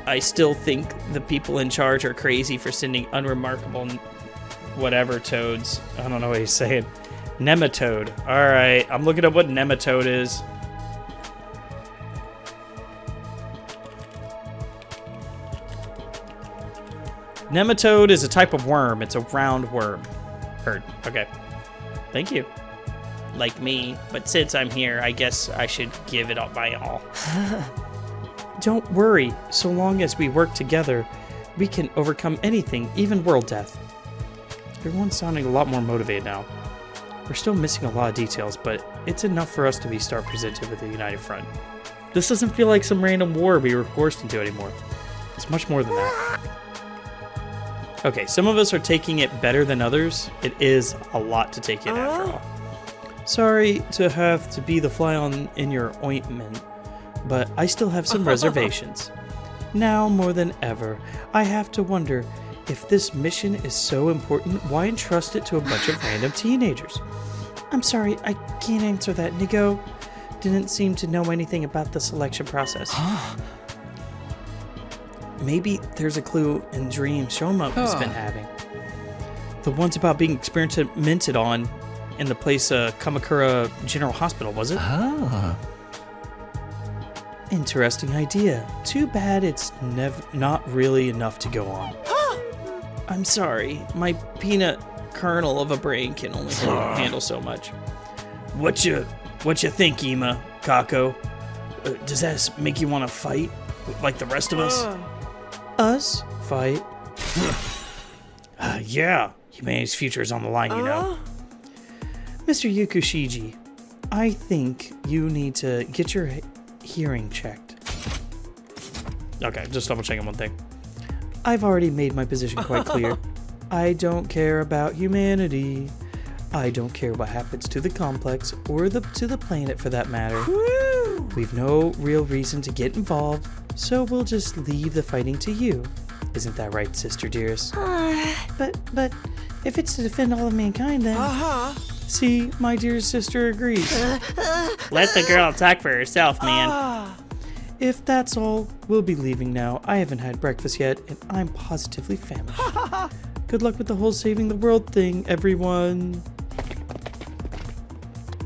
I still think the people in charge are crazy for sending unremarkable whatever toads. I don't know what he's saying. Nematode. All right, I'm looking up what nematode is. Nematode is a type of worm. It's a round worm. Heard. Okay. Thank you. Like me, but since I'm here, I guess I should give it up my all. Don't worry, so long as we work together, we can overcome anything, even world death. Everyone's sounding a lot more motivated now. We're still missing a lot of details, but it's enough for us to start presented with a united front. This doesn't feel like some random war we were forced into anymore. It's much more than that. Okay, some of us are taking it better than others. It is a lot to take in after all. Sorry to have to be the fly in your ointment, but I still have some reservations. Now more than ever, I have to wonder, if this mission is so important, why entrust it to a bunch of random teenagers? I'm sorry, I can't answer that. Nigo didn't seem to know anything about the selection process. Maybe there's a clue in dreams Shouma has been having. The ones about being experimented on in the place Kamakura General Hospital, was it? Interesting idea. Too bad it's not really enough to go on. I'm sorry, my peanut kernel of a brain can only handle so much. What you think, Ima, Kako? Does that make you want to fight like the rest of us? Us? Fight? Yeah, humanity's future is on the line, you know. Mr. Yukushiji, I think you need to get your hearing checked. Okay, just double checking one thing. I've already made my position quite clear. I don't care about humanity. I don't care what happens to the complex or to the planet for that matter. We've no real reason to get involved, so we'll just leave the fighting to you. Isn't that right, sister dearest? But if it's to defend all of mankind, then... See, my dear sister agrees. Let the girl talk for herself, man. If that's all, we'll be leaving now. I haven't had breakfast yet, and I'm positively famished. Good luck with the whole saving the world thing, everyone.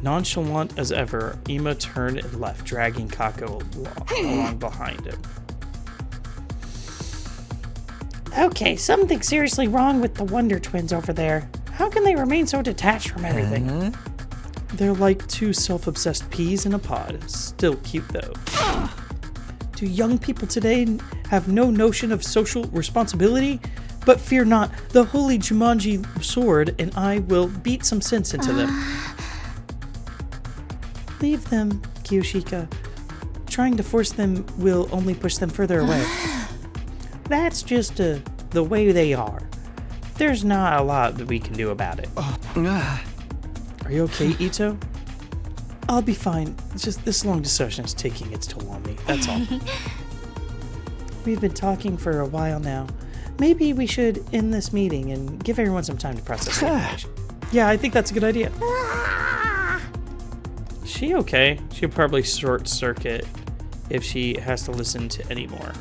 Nonchalant as ever, Ima turned and left, dragging Kako along behind him. Okay, something's seriously wrong with the Wonder Twins over there. How can they remain so detached from everything? They're like two self-obsessed peas in a pod. Still cute, though. Do young people today have no notion of social responsibility? But fear not, the holy Jumanji sword and I will beat some sense into them. Leave them, Kiyoshika. Trying to force them will only push them further away. That's just the way they are. There's not a lot that we can do about it. Are you okay, Ito? I'll be fine. It's just this long discussion is taking its toll on me. That's all. We've been talking for a while now. Maybe we should end this meeting and give everyone some time to process the information. Yeah, I think that's a good idea. Is she okay? She'll probably short circuit if she has to listen to any more.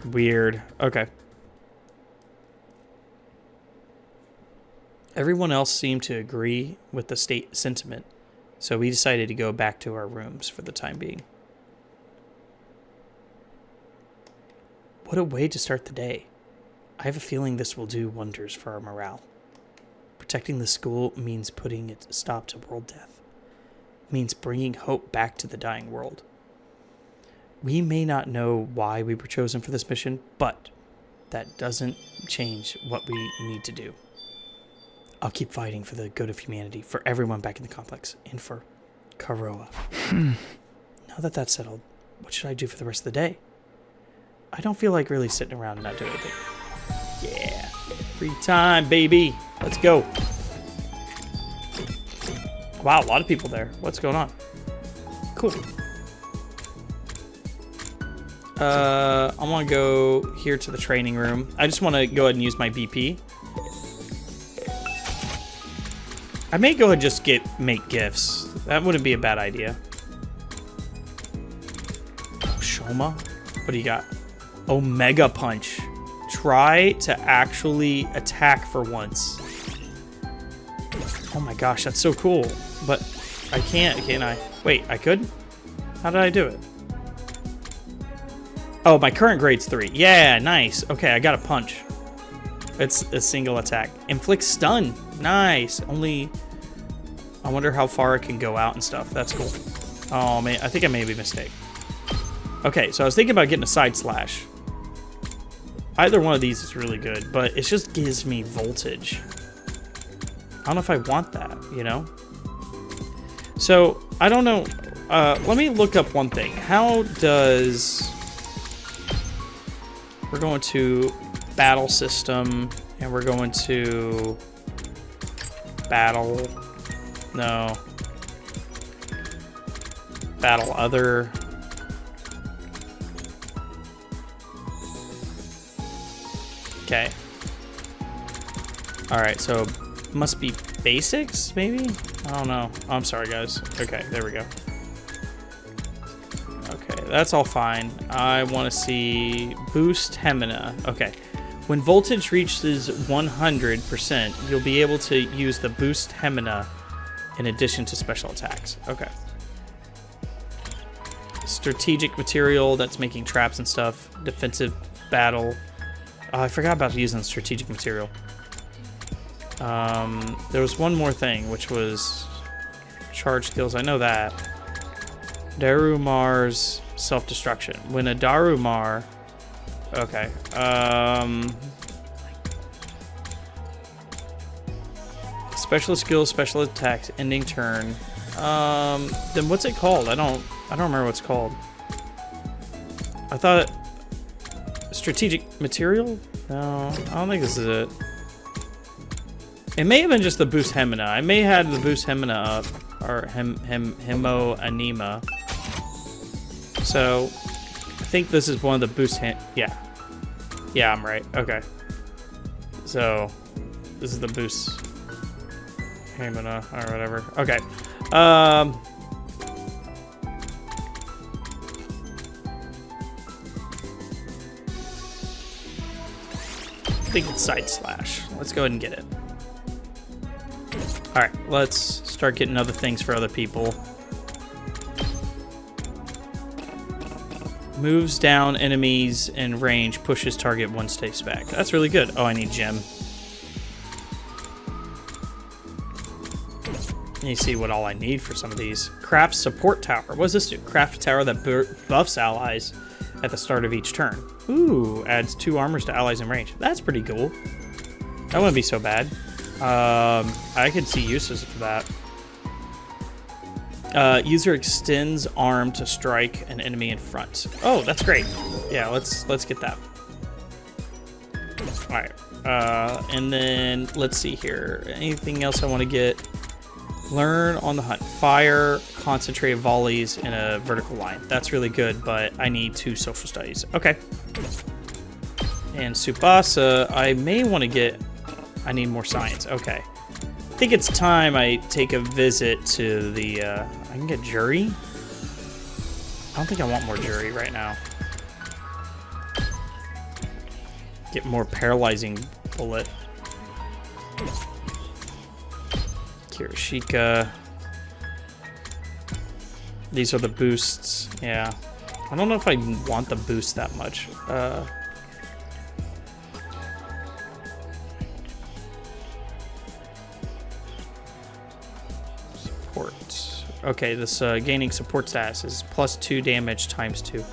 Weird. Okay. Everyone else seemed to agree with the sentiment, so we decided to go back to our rooms for the time being. What a way to start the day. I have a feeling this will do wonders for our morale. Protecting the school means putting a stop to world death. It means bringing hope back to the dying world. We may not know why we were chosen for this mission, but that doesn't change what we need to do. I'll keep fighting for the good of humanity, for everyone back in the complex, and for Karoa. Now that that's settled, what should I do for the rest of the day? I don't feel like really sitting around and not doing anything. Yeah, free time, baby. Let's go. Wow, a lot of people there. What's going on? Cool. I want to go here to the training room. I just want to go ahead and use my BP. I may go and just make gifts. That wouldn't be a bad idea. Oh, Shouma? What do you got? Omega Punch. Try to actually attack for once. Oh my gosh, that's so cool. But I can't I? Wait, I could? How did I do it? Oh, my current grade's 3. Yeah, nice. Okay, I got a punch. It's a single attack. Inflict stun. Nice. Only... I wonder how far it can go out and stuff. That's cool. Oh, man. I think I made a mistake. Okay, so I was thinking about getting a side slash. Either one of these is really good, but it just gives me voltage. I don't know if I want that, you know? So, I don't know. Let me look up one thing. How does... We're going to battle system, and we're going to battle... No. Battle other... Okay. Alright, so must be basics, maybe? I don't know. Oh, I'm sorry, guys. Okay, there we go. Okay, that's all fine. I want to see boost Hemina. Okay. When voltage reaches 100%, you'll be able to use the boost Hemina in addition to special attacks. Okay. Strategic material, that's making traps and stuff. Defensive battle. I forgot about using strategic material. There was one more thing, which was charge skills. I know that. Darumar's self-destruction. When a Darumar... Okay. Special skills, special attacks, ending turn. Then what's it called? I don't remember what it's called. I thought... Strategic material? No, I don't think this is it. It may have been just the boost Hemina. I may have had the boost Hemina up. Or Hemo Anima. So, I think this is one of the boost yeah. Yeah, I'm right. Okay. So, this is the boost Hemina or whatever. Okay. I think it's side slash. Let's go ahead and get it. Alright, let's start getting other things for other people. Moves down enemies in range, pushes target one space back. That's really good. Oh, I need gem. Let me see what all I need for some of these. Craft support tower. What does this do? Craft a tower that buffs allies at the start of each turn. Ooh, adds 2 armors to allies in range. That's pretty cool. That wouldn't be so bad. I could see uses for that. User extends arm to strike an enemy in front. Oh, that's great. Yeah, let's get that. All right. And then let's see here. Anything else I want to get? Learn on the hunt. Fire concentrated volleys in a vertical line. That's really good, but I need 2 social studies. Okay. And Tsubasa, I may want to get... I need more science. Okay. I think it's time I take a visit to the... I can get jury? I don't think I want more jury right now. Get more paralyzing bullet. Kirishika. These are the boosts. Yeah. I don't know if I want the boost that much. Support. Okay, this gaining support status is +2 damage times 2.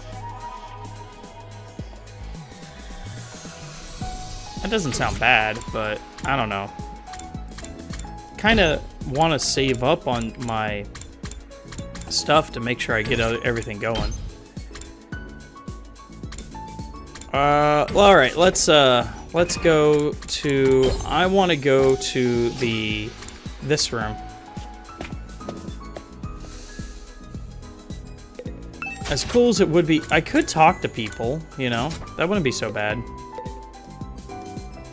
That doesn't sound bad, but I don't know. Kind of want to save up on my stuff to make sure I get everything going. All right, let's go to... I want to go to this room. As cool as it would be, I could talk to people, you know? That wouldn't be so bad.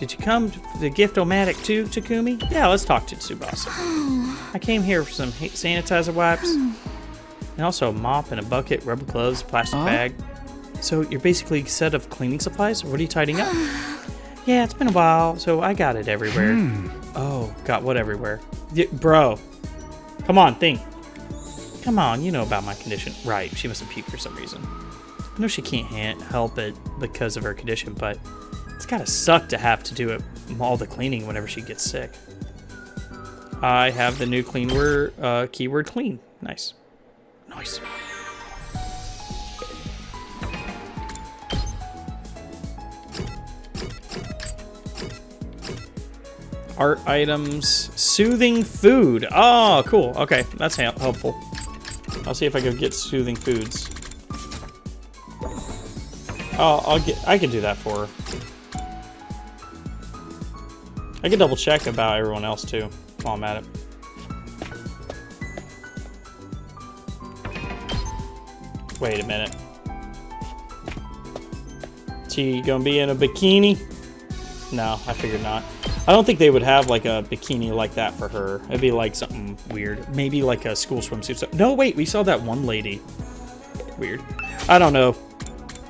Did you come to gift-o-matic too, Takumi? Yeah, let's talk to Tsubasa. I came here for some sanitizer wipes. And also a mop and a bucket, rubber gloves, plastic bag. So you're basically a set of cleaning supplies? What are you tidying up? Yeah, it's been a while, so I got it everywhere. Oh, got what everywhere? Bro. Come on, think. Come on, you know about my condition. Right, she must have puked for some reason. I know she can't help it because of her condition, but it's gotta suck to have to do all the cleaning whenever she gets sick. I have the new clean word, keyword clean. Nice. Nice. Art items, soothing food. Oh, cool. Okay, that's helpful. I'll see if I can get soothing foods. Oh, I can do that for her. I can double check about everyone else too while I'm at it. Wait a minute. She gonna be in a bikini? No, I figured not. I don't think they would have like a bikini like that for her. It'd be like something weird. Maybe like a school swimsuit. No, wait, we saw that one lady. Weird. I don't know.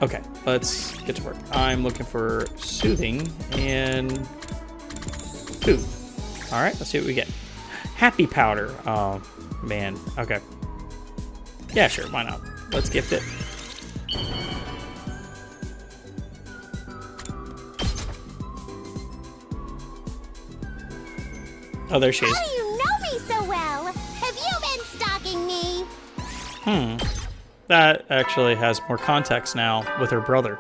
Okay, let's get to work. I'm looking for soothing and food. All right, let's see what we get. Happy powder. Oh, man. Okay. Yeah, sure. Why not? Let's gift it. Oh, there she is. How do you know me so well? Have you been stalking me? That actually has more context now with her brother.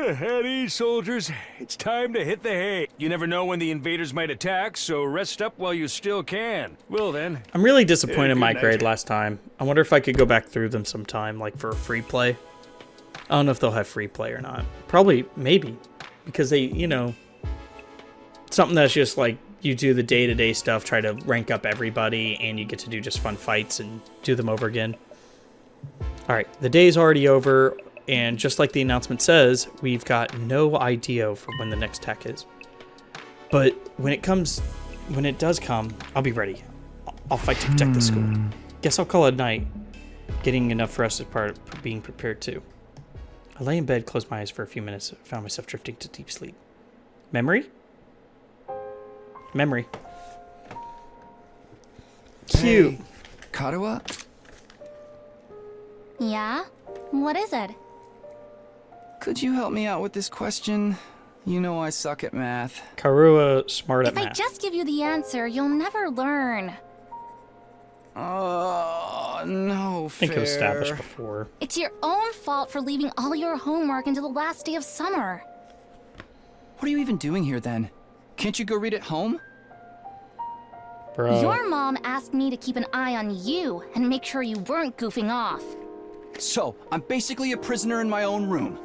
At ease, soldiers. It's time to hit the hay. You never know when the invaders might attack, so rest up while you still can. Well then. I'm really disappointed in my good night. grade last time. I wonder if I could go back through them sometime, like for free play. I don't know if they'll have free play or not. Probably, maybe. Because they, you know, something that's just like you do the day-to-day stuff, try to rank up everybody, and you get to do just fun fights and do them over again. All right, the day's already over, and just like the announcement says, we've got no idea for when the next tech is. But when it does come, I'll be ready. I'll fight to protect the school. Guess I'll call it a night. Getting enough rest is part of being prepared too. I lay in bed, closed my eyes for a few minutes, found myself drifting to deep sleep. Memory? Memory. Cute. Hey, Karuha? Yeah? What is it? Could you help me out with this question? You know I suck at math. Karuha, smart at If I math. just give you the answer, you'll never learn. Oh, no I think it was fair. established before. It's your own fault for leaving all your homework until the last day of summer. What are you even doing here then? Can't you go read at home? Bro. Your mom asked me to keep an eye on you and make sure you weren't goofing off. So, I'm basically a prisoner in my own room.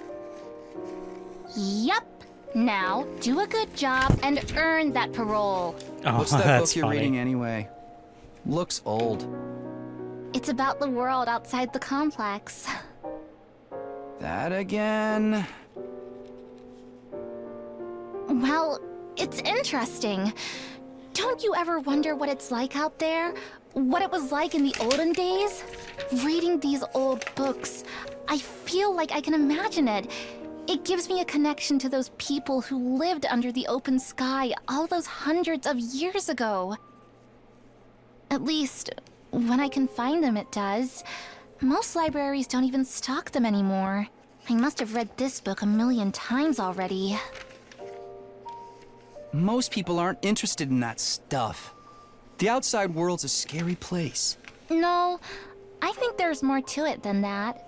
Yup. Now, do a good job and earn that parole. Oh, What's that that's book you're funny. reading anyway? Looks old. It's about the world outside the complex. That again? Well, it's interesting. Don't you ever wonder what it's like out there? What it was like in the olden days? Reading these old books, I feel like I can imagine it. It gives me a connection to those people who lived under the open sky all those hundreds of years ago. At least, when I can find them, it does. Most libraries don't even stock them anymore. I must have read this book a million times already. Most people aren't interested in that stuff. The outside world's a scary place. No, I think there's more to it than that.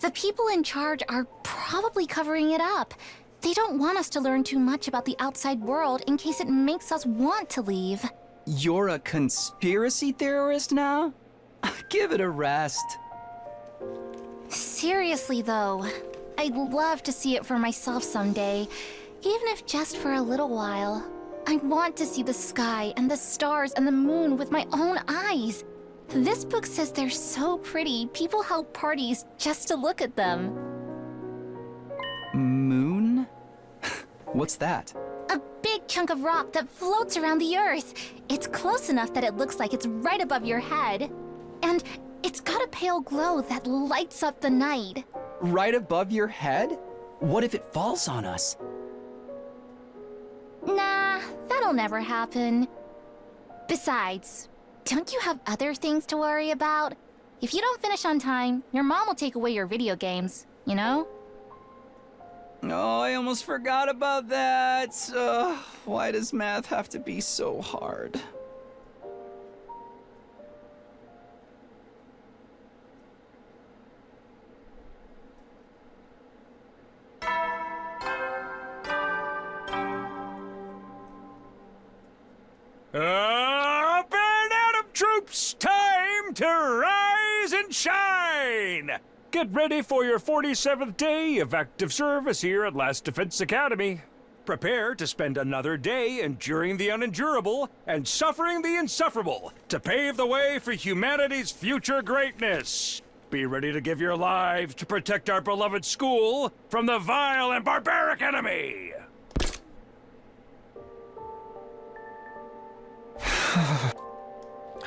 The people in charge are probably covering it up. They don't want us to learn too much about the outside world in case it makes us want to leave. You're a conspiracy theorist now? Give it a rest. Seriously, though, I'd love to see it for myself someday, even if just for a little while. I want to see the sky and the stars and the moon with my own eyes. This book says they're so pretty, people held parties just to look at them. What's that? A big chunk of rock that floats around the Earth. It's close enough that it looks like it's right above your head. And it's got a pale glow that lights up the night. Right above your head? What if it falls on us? Nah, that'll never happen. Besides, don't you have other things to worry about? If you don't finish on time, your mom will take away your video games, you know? Oh, I almost forgot about that. Why does math have to be so hard? Up and Atom troops, time to rise and shine! Get ready for your 47th day of active service here at Last Defense Academy. Prepare to spend another day enduring the unendurable and suffering the insufferable to pave the way for humanity's future greatness. Be ready to give your lives to protect our beloved school from the vile and barbaric enemy. How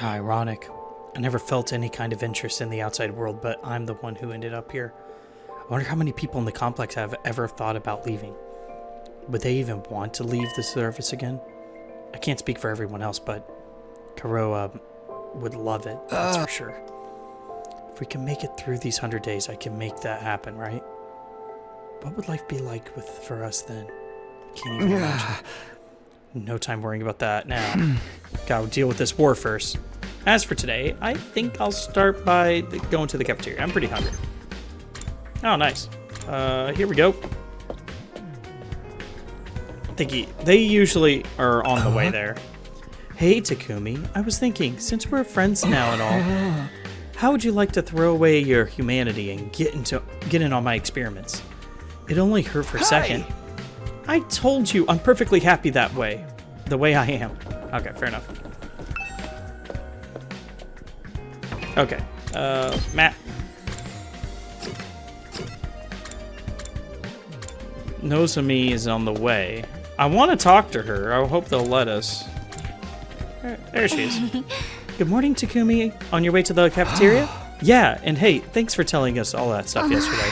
ironic. I never felt any kind of interest in the outside world, but I'm the one who ended up here. I wonder how many people in the complex have ever thought about leaving. Would they even want to leave the service again? I can't speak for everyone else, but Kuroa would love it, that's for sure. If we can make it through these 100 days, I can make that happen, right? What would life be like for us then? I can't even imagine. No time worrying about that now. Gotta deal with this war first. As for today, I think I'll start by going to the cafeteria. I'm pretty hungry. Oh, nice. Here we go. They usually are on the way there. Hey, Takumi. I was thinking, since we're friends now and all, how would you like to throw away your humanity and get in on my experiments? It only hurt for a second. I told you I'm perfectly happy that way. The way I am. Okay, fair enough. Okay, Matt. Nozomi is on the way. I want to talk to her. I hope they'll let us. There she is. Good morning, Takumi. On your way to the cafeteria? Yeah, and hey, thanks for telling us all that stuff yesterday.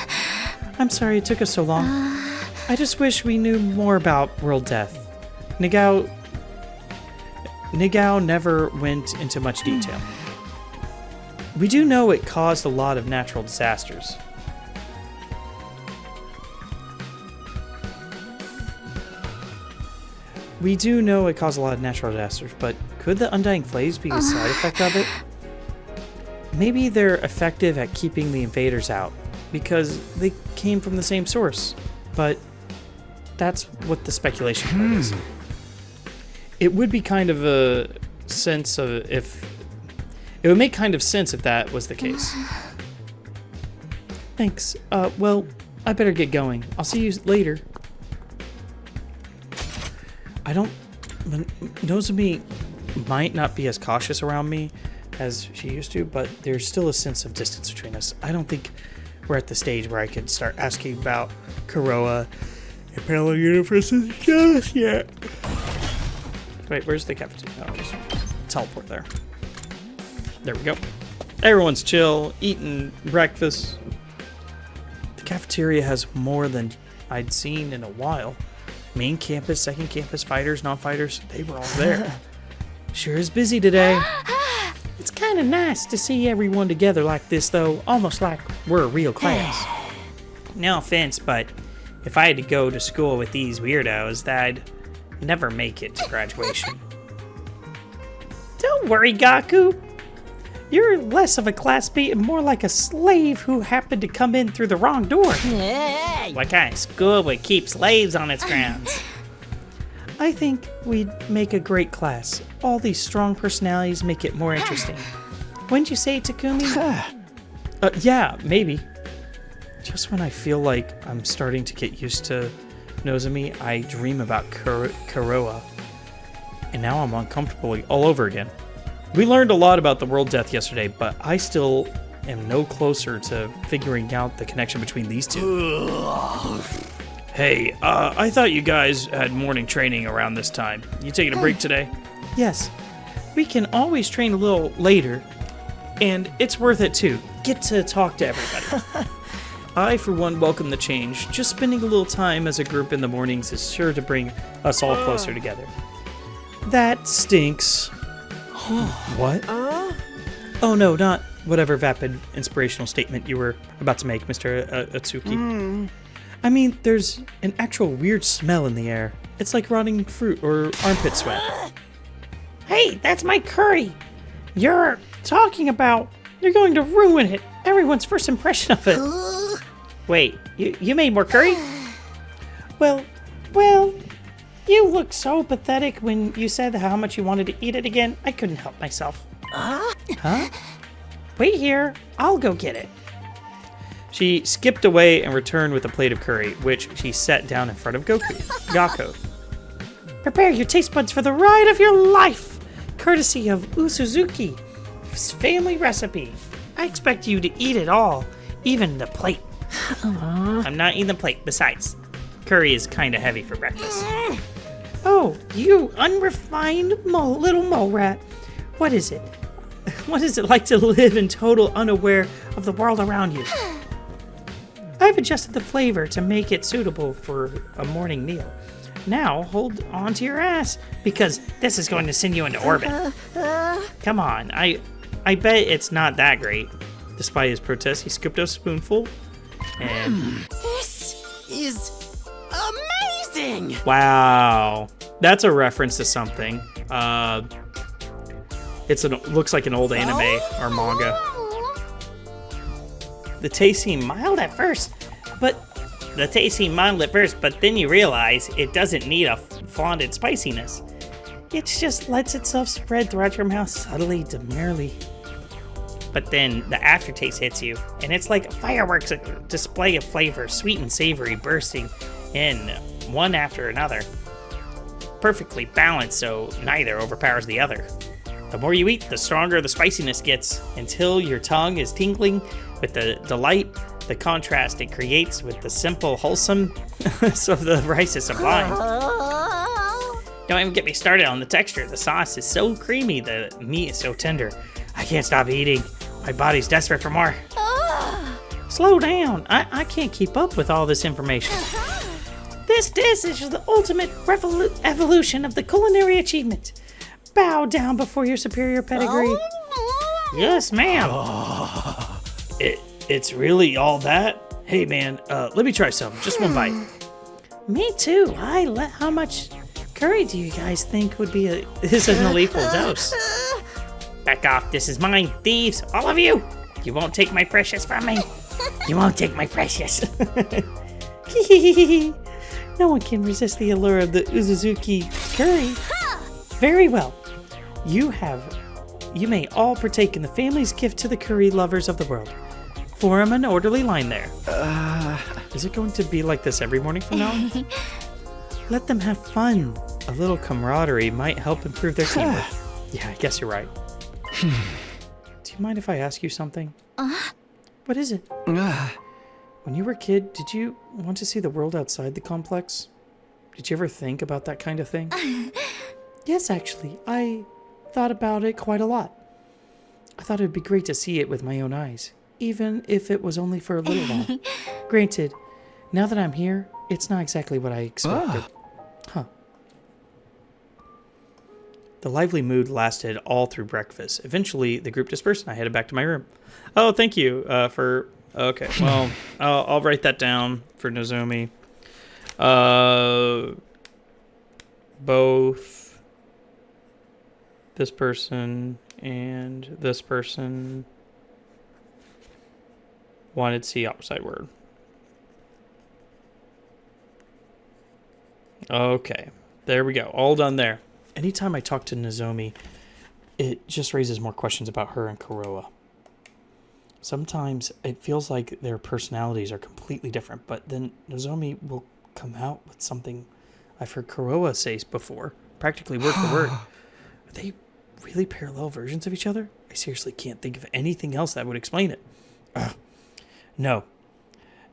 I'm sorry it took us so long. I just wish we knew more about world death. Nagao never went into much detail. We do know it caused a lot of natural disasters. But could the Undying Flames be a side effect of it? Maybe they're effective at keeping the invaders out, because they came from the same source. But that's what the speculation part is. It would be kind of a sense of it would make kind of sense if that was the case. Thanks. Well, I better get going. I'll see you later. Nozomi might not be as cautious around me as she used to, but there's still a sense of distance between us. I don't think we're at the stage where I could start asking about Kuroa and parallel universes just yet. Wait, where's the cafeteria? Oh, just teleport there. There we go. Everyone's chill, eating breakfast. The cafeteria has more than I'd seen in a while. Main campus, second campus, fighters, non-fighters, they were all there. Sure is busy today. It's kind of nice to see everyone together like this, though, almost like we're a real class. No offense, but if I had to go to school with these weirdos, I'd never make it to graduation. Don't worry, Gaku. You're less of a classmate and more like a slave who happened to come in through the wrong door. What kind of school would keep slaves on its grounds? I think we'd make a great class. All these strong personalities make it more interesting. Wouldn't you say, Takumi? Yeah, maybe. Just when I feel like I'm starting to get used to Nozomi, I dream about Kuroa. And now I'm uncomfortable all over again. We learned a lot about the world death yesterday, but I still am no closer to figuring out the connection between these two. Hey, I thought you guys had morning training around this time. You taking a break today? Yes, we can always train a little later, and it's worth it too. Get to talk to everybody. I, for one, welcome the change. Just spending a little time as a group in the mornings is sure to bring us all closer together. That stinks. What? Oh no, not. Whatever vapid inspirational statement you were about to make, Mr. Atsuki. I mean, there's an actual weird smell in the air. It's like rotting fruit or armpit sweat. Hey, that's my curry. You're talking about. You're going to ruin it. Everyone's first impression of it. Wait, you made more curry? Well, you looked so pathetic when you said how much you wanted to eat it again. I couldn't help myself. Huh? Wait here. I'll go get it. She skipped away and returned with a plate of curry, which she set down in front of Gako. Prepare your taste buds for the ride of your life, courtesy of Usuzuki's family recipe. I expect you to eat it all, even the plate. I'm not eating the plate. Besides, curry is kind of heavy for breakfast. Oh, you unrefined little mole rat. What is it? What is it like to live in total unaware of the world around you? I've adjusted the flavor to make it suitable for a morning meal. Now hold on to your ass, because this is going to send you into orbit. Come on, I bet it's not that great. Despite his protest, he scooped up a spoonful and... This is amazing! Wow. That's a reference to something. Looks like an old anime or manga. The taste seemed mild at first, but then you realize it doesn't need a flaunted spiciness. It just lets itself spread throughout your mouth subtly, demurely. But then the aftertaste hits you, and it's like a fireworks display of flavor, sweet and savory, bursting in one after another. Perfectly balanced, so neither overpowers the other. The more you eat, the stronger the spiciness gets, until your tongue is tingling with the delight, the contrast it creates with the simple wholesomeness of the rice is sublime. Don't even get me started on the texture. The sauce is so creamy, the meat is so tender. I can't stop eating. My body's desperate for more. Slow down. I can't keep up with all this information. This dish is the ultimate evolution of the culinary achievement. Bow down before your superior pedigree. Yes, ma'am. It's really all that? Hey, man, let me try some. Just one bite. Me too. How much curry do you guys think would be This isn't a lethal dose. Back off. This is mine. Thieves, all of you. You won't take my precious from me. You won't take my precious. No one can resist the allure of the Uzuzuki curry. Very well. You may all partake in the family's gift to the curry lovers of the world. Form an orderly line there. Is it going to be like this every morning from now on? Let them have fun. A little camaraderie might help improve their teamwork. Yeah, I guess you're right. Do you mind if I ask you something? What is it? When you were a kid, did you want to see the world outside the complex? Did you ever think about that kind of thing? Yes, actually. I thought about it quite a lot. I thought it would be great to see it with my own eyes, even if it was only for a little while. Granted, now that I'm here, it's not exactly what I expected. Huh. The lively mood lasted all through breakfast. Eventually, the group dispersed and I headed back to my room. Oh, thank you for... Okay, well, I'll write that down for Nozomi. Both this person and this person wanted to see outside word. Okay, there we go. All done there. Anytime I talk to Nozomi, it just raises more questions about her and Kuroa. Sometimes it feels like their personalities are completely different, but then Nozomi will come out with something I've heard Kuroa say before, practically word for word. Are they really parallel versions of each other? I seriously can't think of anything else that would explain it. No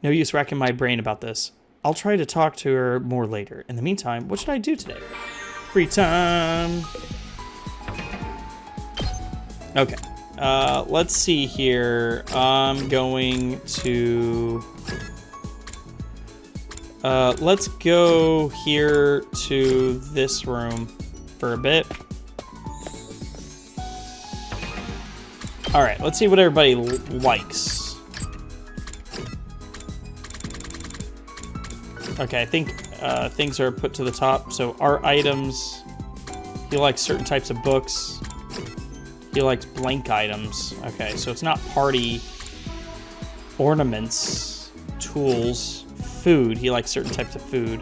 use racking my brain about this. I'll try to talk to her more later. In the meantime, what should I do today? Free time. Okay. Let's see here. I'm going to... let's go here to this room for a bit. Alright, let's see what everybody likes. Okay, I think things are put to the top. So art items. He likes certain types of books. He likes blank items. Okay, so it's not party. Ornaments. Tools. Food. He likes certain types of food.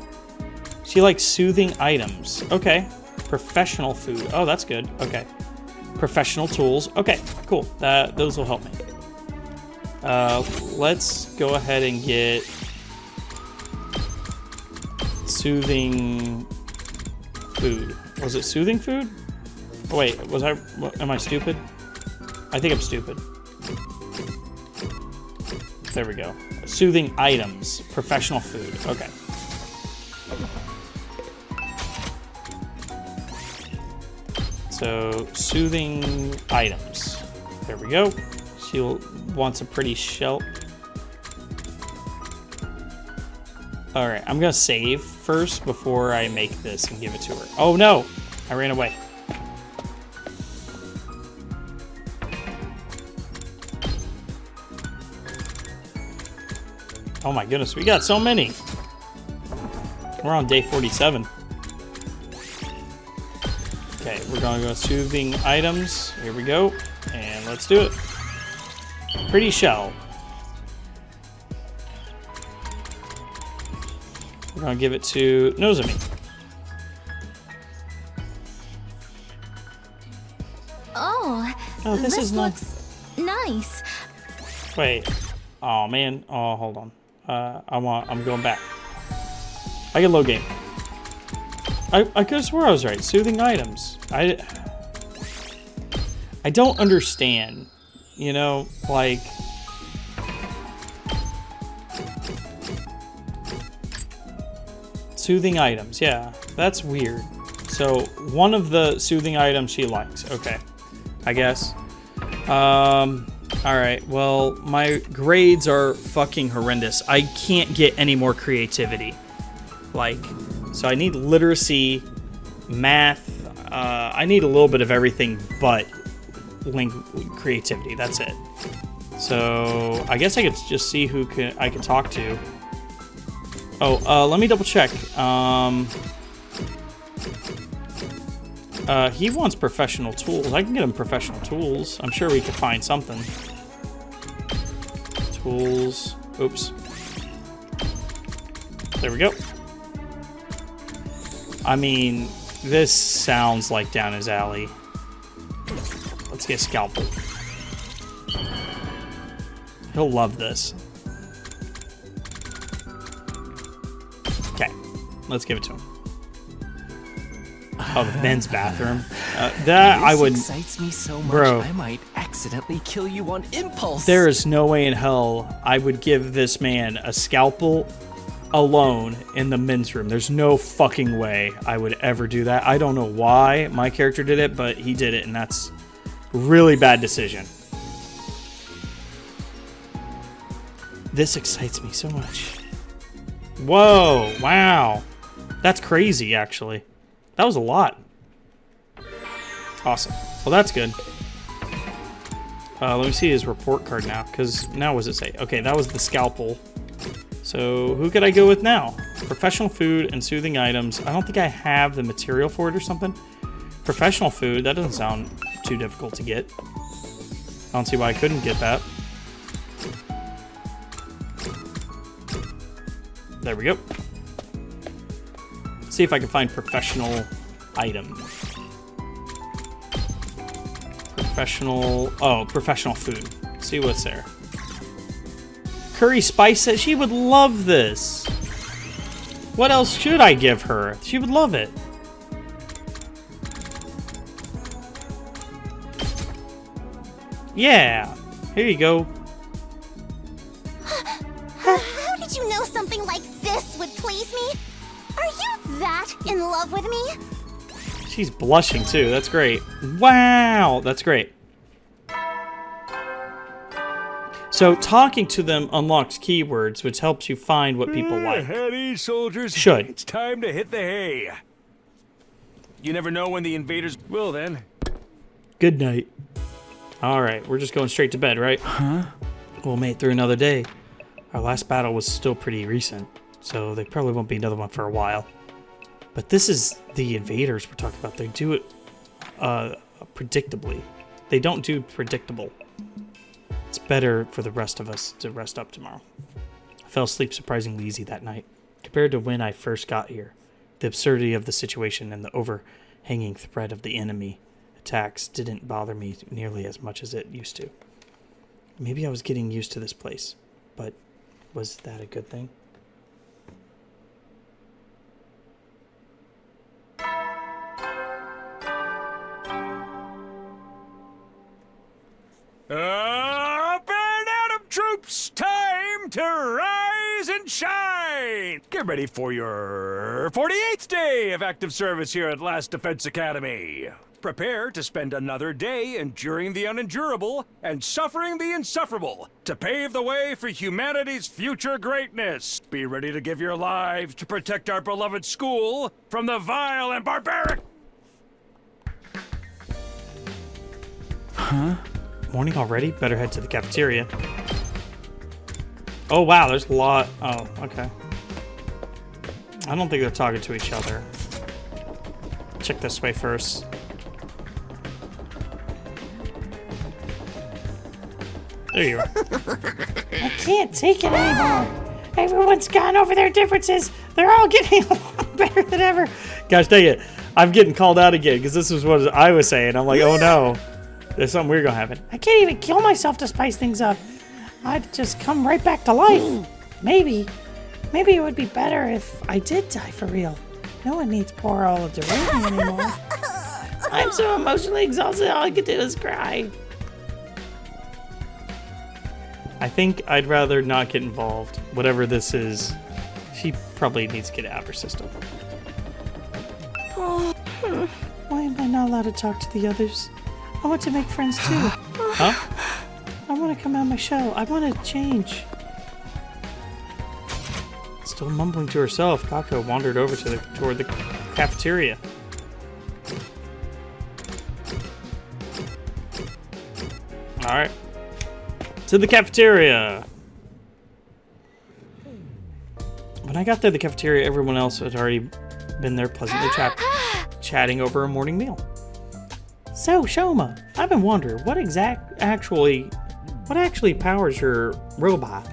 She likes soothing items. Okay. Professional food. Oh, that's good. Okay. Professional tools. Okay, cool. Those will help me. Let's go ahead and get soothing food. Was it soothing food? Oh, wait, am I stupid? I think I'm stupid. There we go. Soothing items. Professional food. Okay. So, soothing items. There we go. She wants a pretty shell. Alright, I'm gonna save first before I make this and give it to her. Oh no! I ran away. Oh my goodness, we got so many. We're on day 47. Okay, we're gonna go soothing items. Here we go. And let's do it. Pretty shell. We're gonna give it to Nozomi. Oh, this looks nice. Wait. Oh man. Oh, hold on. I'm going back. I get low game. I could have swore I was right. Soothing items. I don't understand. You know, like... Soothing items. Yeah, that's weird. So, one of the soothing items she likes. Okay. I guess. Alright, well, my grades are fucking horrendous. I can't get any more creativity. Like, so I need literacy, math, I need a little bit of everything but creativity. That's it. So, I guess I could just see who I could talk to. Oh, let me double check. He wants professional tools. I can get him professional tools. I'm sure we could find something. Tools. Oops. There we go. I mean, this sounds like down his alley. Let's get a scalpel. He'll love this. Okay, let's give it to him. Oh, the men's bathroom. That I would. Excites me so much. Bro, I might accidentally kill you on impulse. There is no way in hell I would give this man a scalpel alone in the men's room. There's no fucking way I would ever do that. I don't know why my character did it, but he did it, and that's a really bad decision. This excites me so much. Whoa, wow. That's crazy, actually. That was a lot. Awesome. Well, that's good. Let me see his report card now, because now what does it say? Okay, that was the scalpel. So who could I go with now? Professional food and soothing items. I don't think I have the material for it or something. Professional food, that doesn't sound too difficult to get. I don't see why I couldn't get that. There we go. See if I can find professional item. Professional food. See what's there. Curry spice set. She would love this. What else should I give her? She would love it. Yeah. Here you go. How did you know something like this would that in love with me? She's blushing too. That's great. Wow, that's great. So talking to them unlocks keywords, which helps you find what people like. Heady, soldiers. Should. It's time to hit the hay. You never know when the invaders will then. Good night. All right, we're just going straight to bed, right? Huh? We'll make it through another day. Our last battle was still pretty recent, so there probably won't be another one for a while. But this is the invaders we're talking about. They do it predictably. They don't do predictable. It's better for the rest of us to rest up tomorrow. I fell asleep surprisingly easy that night. Compared to when I first got here, the absurdity of the situation and the overhanging threat of the enemy attacks didn't bother me nearly as much as it used to. Maybe I was getting used to this place, but was that a good thing? Up and Adam troops, time to rise and shine! Get ready for your 48th day of active service here at Last Defense Academy. Prepare to spend another day enduring the unendurable and suffering the insufferable to pave the way for humanity's future greatness. Be ready to give your lives to protect our beloved school from the vile and barbaric... Huh? Morning already? Better head to the cafeteria. Oh wow, there's a lot. Oh, okay. I don't think they're talking to each other. Check this way first. There you are. I can't take it anymore. Everyone's gone over their differences. They're all getting along better than ever. Gosh dang it. I'm getting called out again because this is what I was saying. I'm like, oh no. There's something weird gonna happen. I can't even kill myself to spice things up. I'd just come right back to life. Maybe it would be better if I did die for real. No one needs poor old Doreen anymore. I'm so emotionally exhausted, all I could do is cry. I think I'd rather not get involved. Whatever this is, she probably needs to get it out of her system. Why am I not allowed to talk to the others? I want to make friends too. Huh? I want to come out of my shell. I want to change. Still mumbling to herself, Kako wandered over toward the cafeteria. Alright. To the cafeteria! When I got there, the cafeteria, everyone else had already been there pleasantly chatting over a morning meal. So, Shouma, I've been wondering, what actually powers your robot?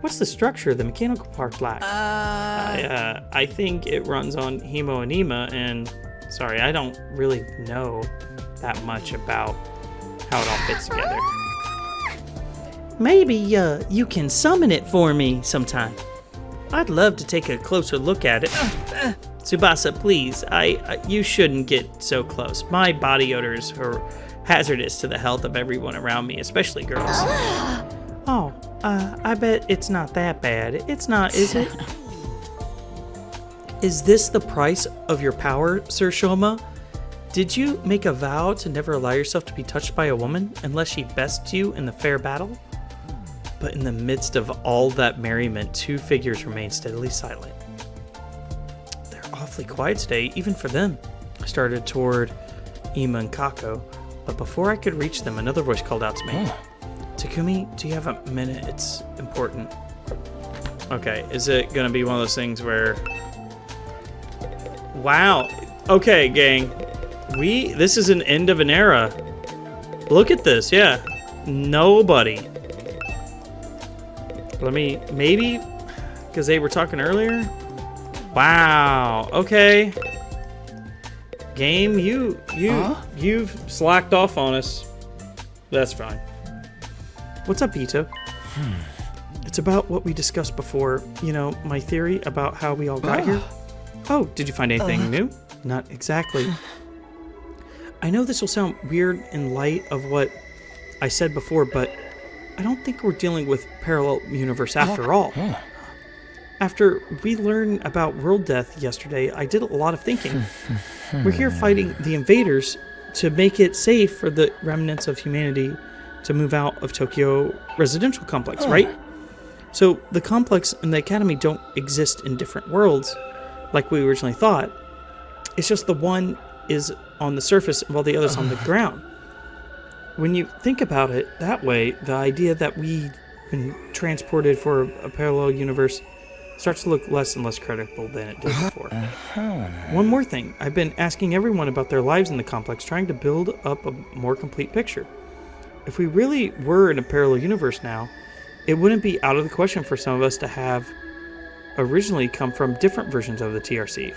What's the structure of the mechanical part like? I think it runs on Hemo and Ema, and sorry, I don't really know that much about how it all fits together. Maybe you can summon it for me sometime. I'd love to take a closer look at it. Tsubasa, please, you shouldn't get so close. My body odors are hazardous to the health of everyone around me, especially girls. Oh, I bet it's not that bad. It's not, is it? Is this the price of your power, Sir Shouma? Did you make a vow to never allow yourself to be touched by a woman unless she bests you in the fair battle? But in the midst of all that merriment, two figures remained steadily silent. They're awfully quiet today, even for them. I started toward Ema and Kako, but before I could reach them, another voice called out to me. Takumi, do you have a minute? It's important. Okay, is it gonna be one of those things where... Wow. Okay, gang. This is an end of an era. Look at this, yeah. Nobody. Let me, maybe, because they were talking earlier? Wow, okay. Game, you've slacked off on us. That's fine. What's up, Ito? It's about what we discussed before. You know, my theory about how we all got here. Oh, did you find anything new? Not exactly. I know this will sound weird in light of what I said before, but I don't think we're dealing with parallel universe after all. After we learned about world death yesterday, I did a lot of thinking. We're here fighting the invaders to make it safe for the remnants of humanity to move out of Tokyo residential complex, right? So the complex and the academy don't exist in different worlds like we originally thought. It's just the one is on the surface while the other's on the ground. When you think about it that way, the idea that we've been transported for a parallel universe starts to look less and less credible than it did before. One more thing. I've been asking everyone about their lives in the complex, trying to build up a more complete picture. If we really were in a parallel universe now, it wouldn't be out of the question for some of us to have originally come from different versions of the TRC.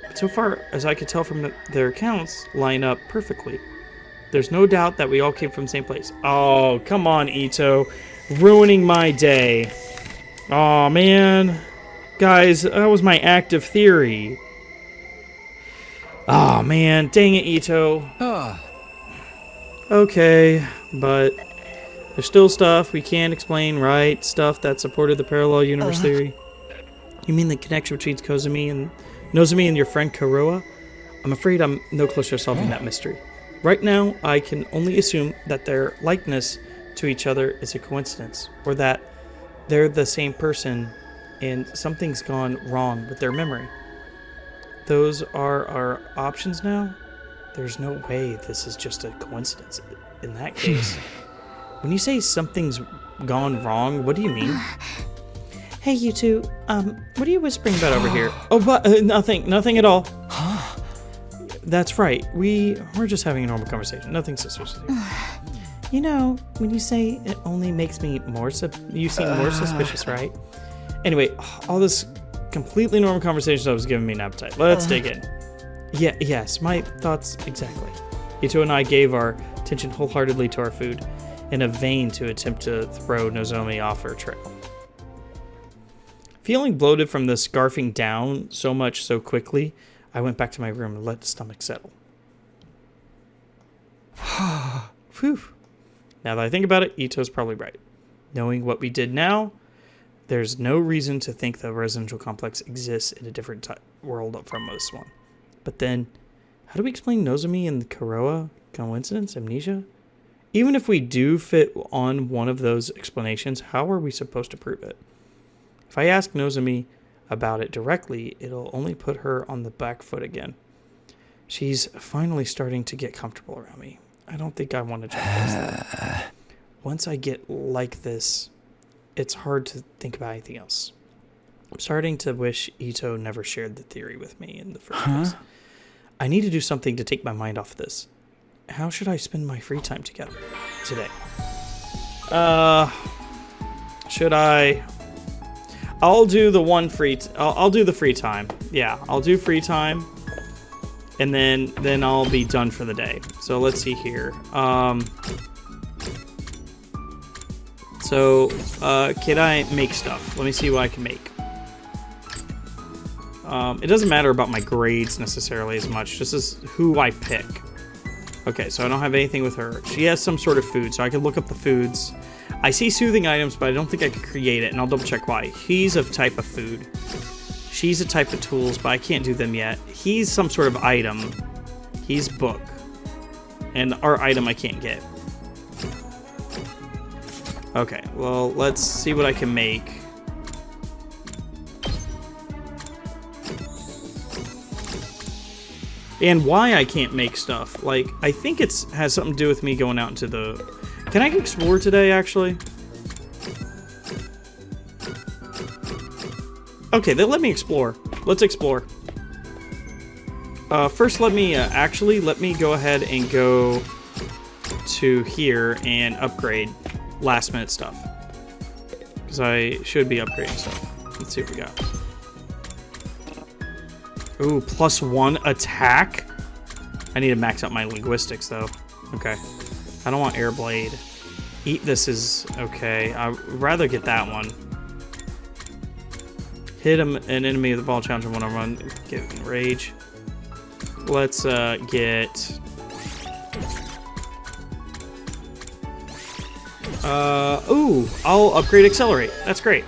But so far as I could tell from their accounts, line up perfectly. There's no doubt that we all came from the same place. Oh, come on, Ito. Ruining my day. Oh man. Guys, that was my active theory. Oh man, dang it, Ito. Okay, but there's still stuff we can't explain, right? Stuff that supported the parallel universe theory. You mean the connection between Nozomi and your friend Kuroa? I'm afraid I'm no closer to solving that mystery. Right now, I can only assume that their likeness to each other is a coincidence, or that they're the same person and something's gone wrong with their memory. Those are our options now? There's no way this is just a coincidence. In that case, when you say something's gone wrong, what do you mean? Hey, you two, What are you whispering about over here? Oh, but nothing at all. That's right. We're just having a normal conversation. Nothing suspicious here. you know, when you say it only makes me You seem more suspicious, right? Anyway, all this completely normal conversation was giving me an appetite. Let's dig in. Yes, my thoughts exactly. Ito and I gave our attention wholeheartedly to our food in a vain to attempt to throw Nozomi off her trail. Feeling bloated from the scarfing down so much so quickly, I went back to my room and let the stomach settle. Phew. Now that I think about it, Ito's probably right. Knowing what we did now, there's no reason to think the residential complex exists in a different world from this one. But then, how do we explain Nozomi and Kuroa? Coincidence? Amnesia? Even if we do fit on one of those explanations, how are we supposed to prove it? If I ask Nozomi about it directly, it'll only put her on the back foot again. She's finally starting to get comfortable around me. I don't think I want to jump this. Once I get like this, it's hard to think about anything else. I'm starting to wish Ito never shared the theory with me in the first place. I need to do something to take my mind off this. How should I spend my free time together today? Should I? I'll do the I'll do the free time. Yeah, I'll do free time, and then I'll be done for the day. So let's see here. Can I make stuff? Let me see what I can make. It doesn't matter about my grades necessarily as much, just as who I pick. Okay, so I don't have anything with her. She has some sort of food, so I can look up the foods. I see soothing items, but I don't think I could create it, and I'll double check why. He's a type of food. She's a type of tools, but I can't do them yet. He's some sort of item. He's book. And our item I can't get. Okay, well, let's see what I can make. And why I can't make stuff. Like, I think it has something to do with me going out into the... Can I explore today, actually? Okay, then let me explore. Let's explore. First, let me go ahead and go to here and upgrade last minute stuff. Because I should be upgrading stuff. Let's see what we got. Ooh, +1 attack? I need to max out my linguistics, though. Okay. I don't want air blade. Eat this is okay. I'd rather get that one. Hit an enemy with a ball challenge in 1-on-1. Get rage. Let's get... ooh, I'll upgrade accelerate. That's great.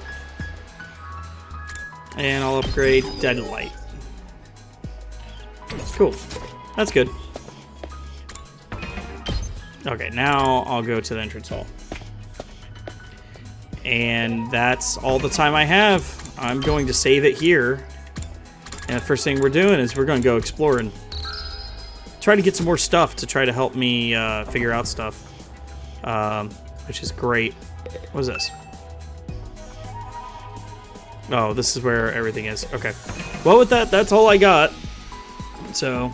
And I'll upgrade Deadlight. Cool. That's good. Okay, now I'll go to the entrance hall. And that's all the time I have. I'm going to save it here. And the first thing we're doing is we're going to go exploring. Try to get some more stuff to try to help me figure out stuff. Which is great. What is this? Oh, this is where everything is. Okay. Well, with that, that's all I got. So,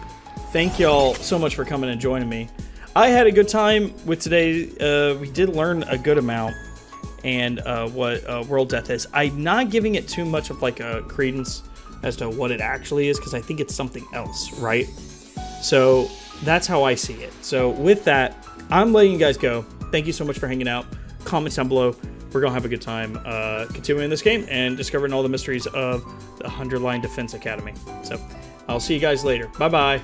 thank y'all so much for coming and joining me. I had a good time with today. We did learn a good amount and what world death is. I'm not giving it too much of like a credence as to what it actually is because I think it's something else, right? So, that's how I see it. So, with that, I'm letting you guys go. Thank you so much for hanging out. Comments down below. We're going to have a good time continuing this game and discovering all the mysteries of the 100 Line Defense Academy. So, I'll see you guys later. Bye-bye.